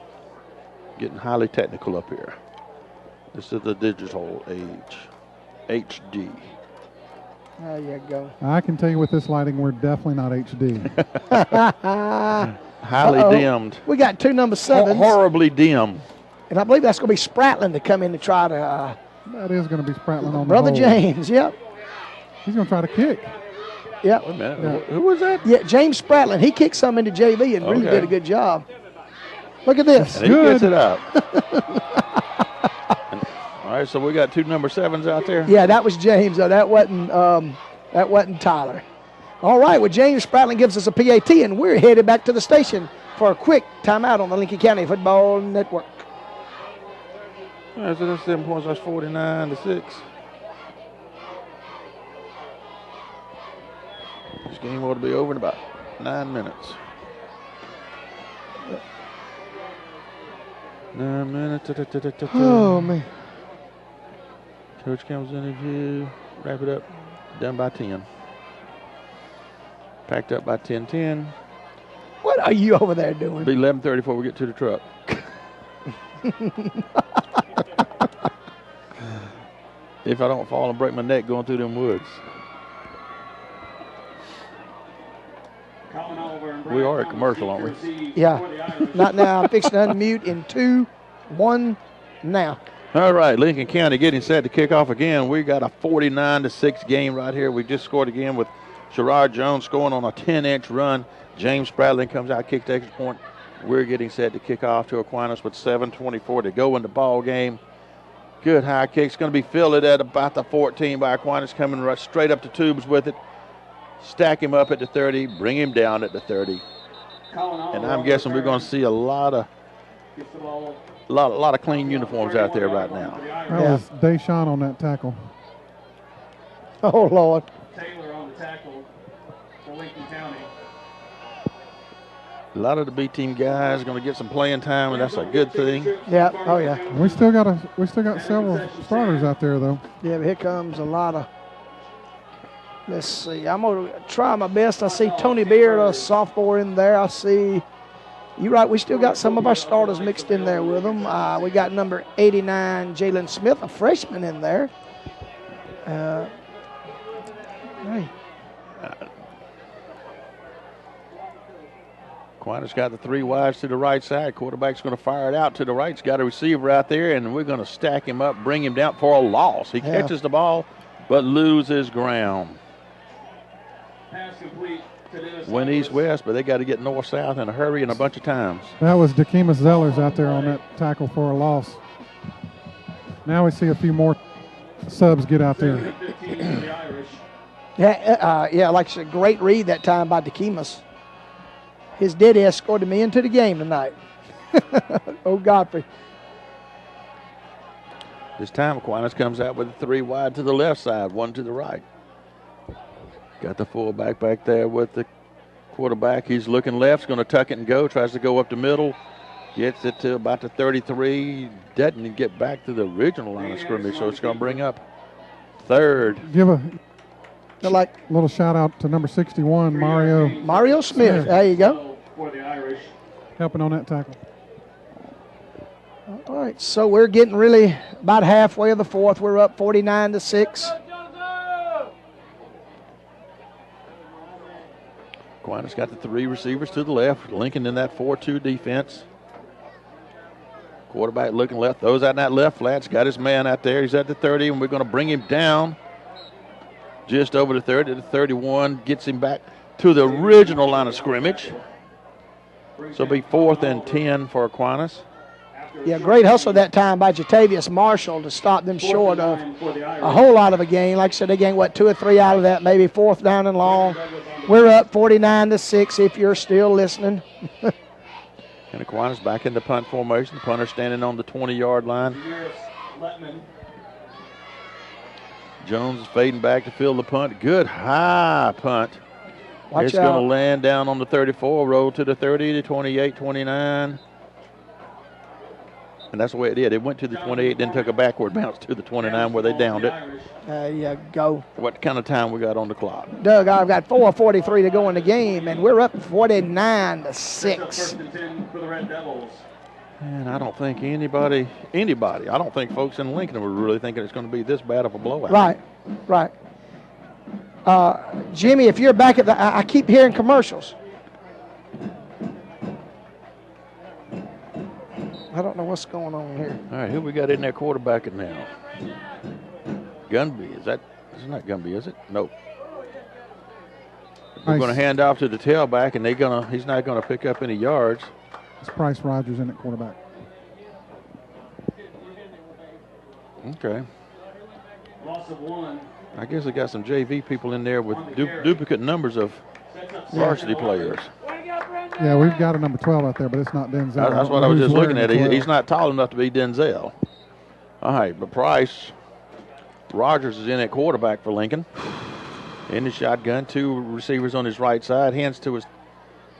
Getting highly technical up here. This is the digital age. HD. There you go. I can tell you with this lighting, we're definitely not HD. Highly dimmed. We got 2 number 7s. Horribly dim. And I believe that's going to be Spratlin to come in to try to. That is going to be Spratlin on Brother the hole. James, yep. He's going to try to kick. Yep. Wait a minute. Who was that? Yeah, James Spratlin. He kicked some into JV and really did a good job. Look at this. And he gets it up. All right, so we got 2 number 7s out there. Yeah, that was James, though. That wasn't Tyler. All right, well, James Spratlin gives us a PAT, and we're headed back to the station for a quick timeout on the Lincoln County Football Network. All right, so that's 7 points. That's 49-6. This game ought to be over in about 9 minutes. 9 minutes. Oh, man. Coach Campbell's interview. Wrap it up. Done by 10. Packed up by 10:10. What are you over there doing? Be 11:30 before we get to the truck. If I don't fall and break my neck going through them woods. We are a commercial, aren't we? Yeah. Not now. I'm fixing to unmute in 2, 1, now. All right, Lincoln County getting set to kick off again. We got a 49-6 game right here. We just scored again with Sherrod Jones scoring on a 10-inch run. James Spradlin comes out, kicks the extra point. We're getting set to kick off to Aquinas with 7:24 to go in the ball game. Good high kick. It's going to be fielded at about the 14 by Aquinas, coming right straight up to Tubes with it. Stack him up at the 30, bring him down at the 30. And I'm guessing we're going to see a lot of clean uniforms out there right now. That was Deshaun on that tackle. Oh, Lord. Taylor on the tackle for Lincoln County. A lot of the B team guys are going to get some playing time, and that's a good thing. Yeah. Oh, yeah. We still got several starters out there, though. Yeah, but here comes a lot of. Let's see. I'm going to try my best. I see Tony Beard, a sophomore, in there. I see. You're right. We still got some of our starters mixed in there with them. We got number 89, Jalen Smith, a freshman, in there. Hey. Aquinas got the 3 wides to the right side. Quarterback's going to fire it out to the right. He's got a receiver out there, and we're going to stack him up, bring him down for a loss. He catches the ball, but loses ground. Pass complete to Dennis Went east-west, but they got to get north-south in a hurry and a bunch of times. That was Dekemus Zellers out there on that tackle for a loss. Now we see a few more subs get out there. Yeah, like I said, great read that time by Dekemus. His daddy escorted me into the game tonight. Oh, Godfrey. This time, Aquinas comes out with 3 wide to the left side, 1 to the right. Got the fullback back there with the quarterback. He's looking left, he's going to tuck it and go, tries to go up the middle. Gets it to about the 33. Doesn't get back to the original line of scrimmage, so it's going to bring up 3rd. Give a little shout out to number 61, Mario Smith. There you go. For the Irish. Helping on that tackle. All right, so we're getting really about halfway of the 4th. We're up 49-6. Aquinas got the 3 receivers to the left. Lincoln in that 4-2 defense. Quarterback looking left, throws out in that left flat. He's got his man out there. He's at the 30, and we're going to bring him down just over the 30 to 31. Gets him back to the original line of scrimmage. So it'll be 4th and 10 for Aquinas. Yeah, great hustle that time by Jatavius Marshall to stop them short of a whole lot of a gain. Like I said, they gained, 2 or 3 out of that, maybe 4th down and long. We're up 49-6 if you're still listening. And Aquinas back in the punt formation. The punter standing on the 20-yard line. Jones is fading back to field the punt. Good high punt. Watch it's out. going to land down on the 34, roll to the 30, to 28, 29. And that's the way it did. It went to the 28, then took a backward bounce to the 29 where they downed it. There you go. What kind of time we got on the clock? Doug, I've got 4:43 to go in the game, and we're up 49-6. For the Red Devils. And I don't think anybody, I don't think folks in Lincoln were really thinking it's going to be this bad of a blowout. Right. Jimmy, if you're back at I keep hearing commercials. I don't know what's going on here. All right, who we got in there quarterbacking now? Gunby. It's not Gunby, is it? Nope. We're going to hand off to the tailback, and he's not going to pick up any yards. It's Price Rogers in at quarterback. Okay. Loss of 1. I guess they got some JV people in there with duplicate numbers of varsity players. Yeah, we've got a number 12 out there, but it's not Denzel. That's what I was just looking at. He's not tall enough to be Denzel. All right, but Price Rogers is in at quarterback for Lincoln. In the shotgun, 2 receivers on his right side, hands to his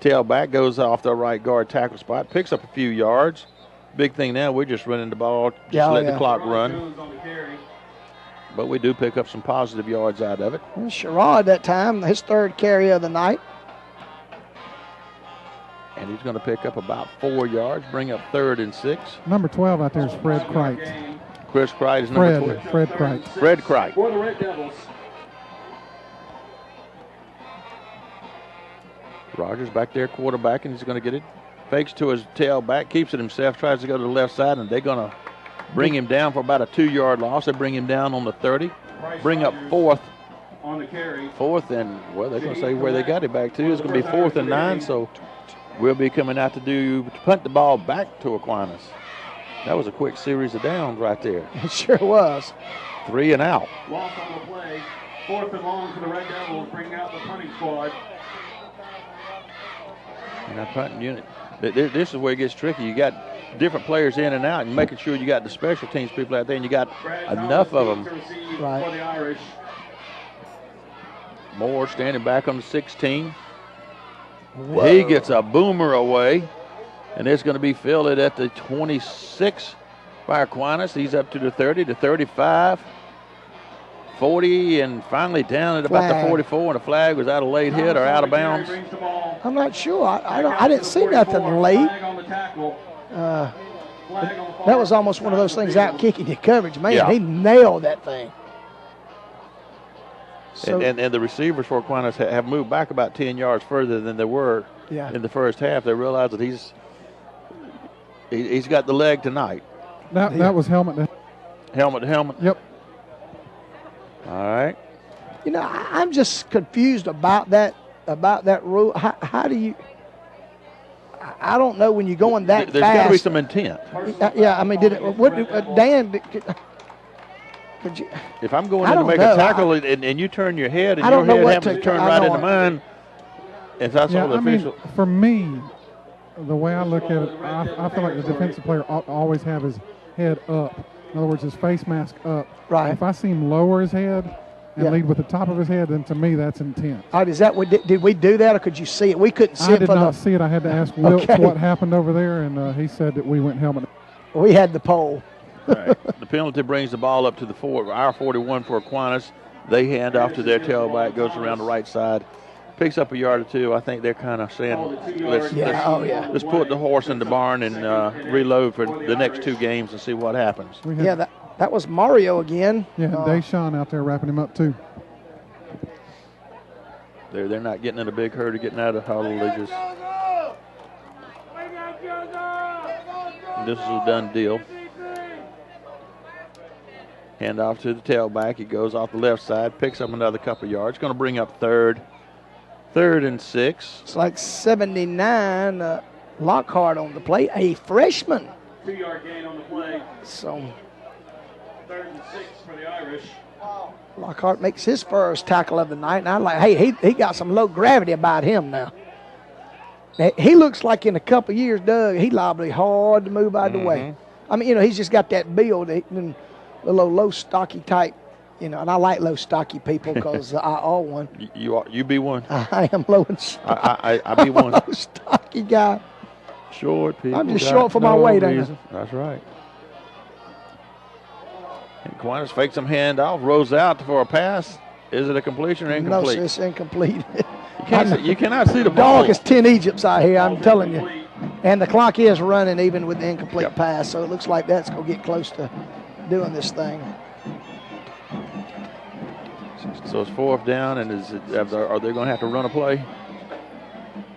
tailback, goes off the right guard tackle spot, picks up a few yards. Big thing now, we're just running the ball, just let the clock run. But we do pick up some positive yards out of it. And Sherrod that time, his third carry of the night. And he's going to pick up about 4 yards, bring up 3rd and 6. Number 12 out there is Fred Krite. Chris Krite is number 12. Fred Krite. Fred Krite. For the Red Devils. Rogers back there, quarterback, and he's going to get it. Fakes to his tailback, keeps it himself, tries to go to the left side, and they're going to bring him down for about a 2-yard loss. They bring him down on the 30. Bring up 4th. On the carry. 4th, and, well, they're going to say where they got it back to. It's going to be 4th and 9, so we'll be coming out to punt the ball back to Aquinas. That was a quick series of downs right there. It sure was. 3 and out. Loss on the play. 4th and long for the Red Devils, bringing out the punting squad. And that punting unit, this is where it gets tricky. You got different players in and out, and making sure you got the special teams people out there, and you got enough of them. Right. For the Irish. Moore standing back on the 16. Whoa. He gets a boomer away, and it's going to be fielded at the 26 by Aquinas. He's up to the 30, the 35, 40, and finally down at about the 44, and the flag was out of late hit or out of bounds. I'm not sure. I didn't see nothing late. That was almost one of those things out kicking your coverage. Man, he nailed that thing. So, and the receivers for Aquinas have moved back about 10 yards further than they were in the first half. They realize that he's got the leg tonight. That was helmet to helmet. Yep. All right. You know, I'm just confused about that rule. How do you? I don't know when you're going that There's fast. There's got to be some intent. Yeah, I mean, did it? What? Dan? Could you? If I'm going in to make a tackle and you turn your head and your head happens to turn right into mine, if that's all the official. Mean, for me, the way I look at it, I feel like the defensive player ought to always have his head up. In other words, his face mask up. Right. If I see him lower his head and lead with the top of his head, then to me that's intent. All right, is that what did we do that, or could you see it? We couldn't see it. I did not see it. I had to ask Wilt what happened over there, and he said that we went helmet. We had the pole. All right. The penalty brings the ball up to the our 41 for Aquinas. They hand off to their tailback, goes around the right side, picks up a yard or two. I think they're kind of saying, let's put the horse in the barn and reload for the next 2 games and see what happens. Yeah, that was Mario again. Yeah, Deshaun out there wrapping him up too. They're not getting in a big hurry, getting out of the huddle. They just this is a done deal. Hand off to the tailback. He goes off the left side, picks up another couple yards. Going to bring up 3rd and 6. It's like 79. Lockhart on the play, a freshman. 2-yard gain on the play. So 3rd and 6 for the Irish. Lockhart makes his first tackle of the night, and I'm like, hey, he got some low gravity about him now. He looks like in a couple of years, Doug, he liable to be hard to move out of the way. I mean, he's just got that build, a little low stocky type, and I like low stocky people because I are one. You be one. I am low and stocky. I be one. Low stocky guy. Short people. I'm just short for my weight. That's right. And Aquinas fakes some handoff, rolls out for a pass. Is it a completion or incomplete? No, it's incomplete. You cannot see the ball. Dog is 10 Egypts out here, I'm telling you. And the clock is running even with the incomplete pass, so it looks like that's going to get close to doing this thing. So it's 4th down, and are they going to have to run a play?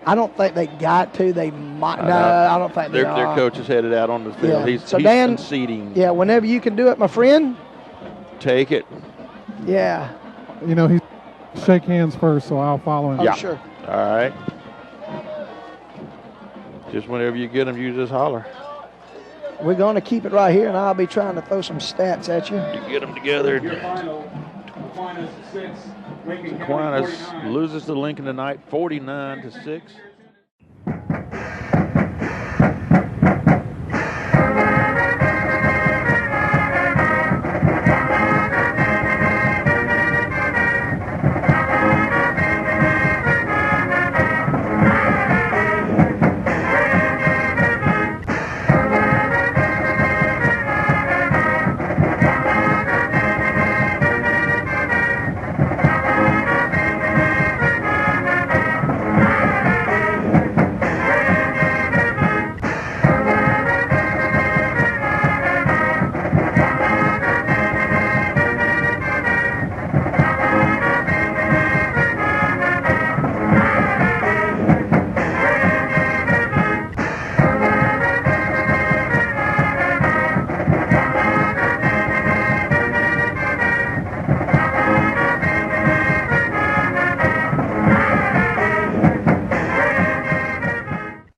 I don't think they got to. They might. No, I don't think they are. Their coach is headed out on the field. Yeah. He's Dan, conceding. Yeah, whenever you can do it, my friend. Take it. Yeah. He's shake hands first, so I'll follow him. Oh, sure. All right. Just whenever you get them, you just holler. We're going to keep it right here, and I'll be trying to throw some stats at you. You get them together. Your final, Aquinas 6, Lincoln County Aquinas 49. loses to Lincoln tonight, 49-6.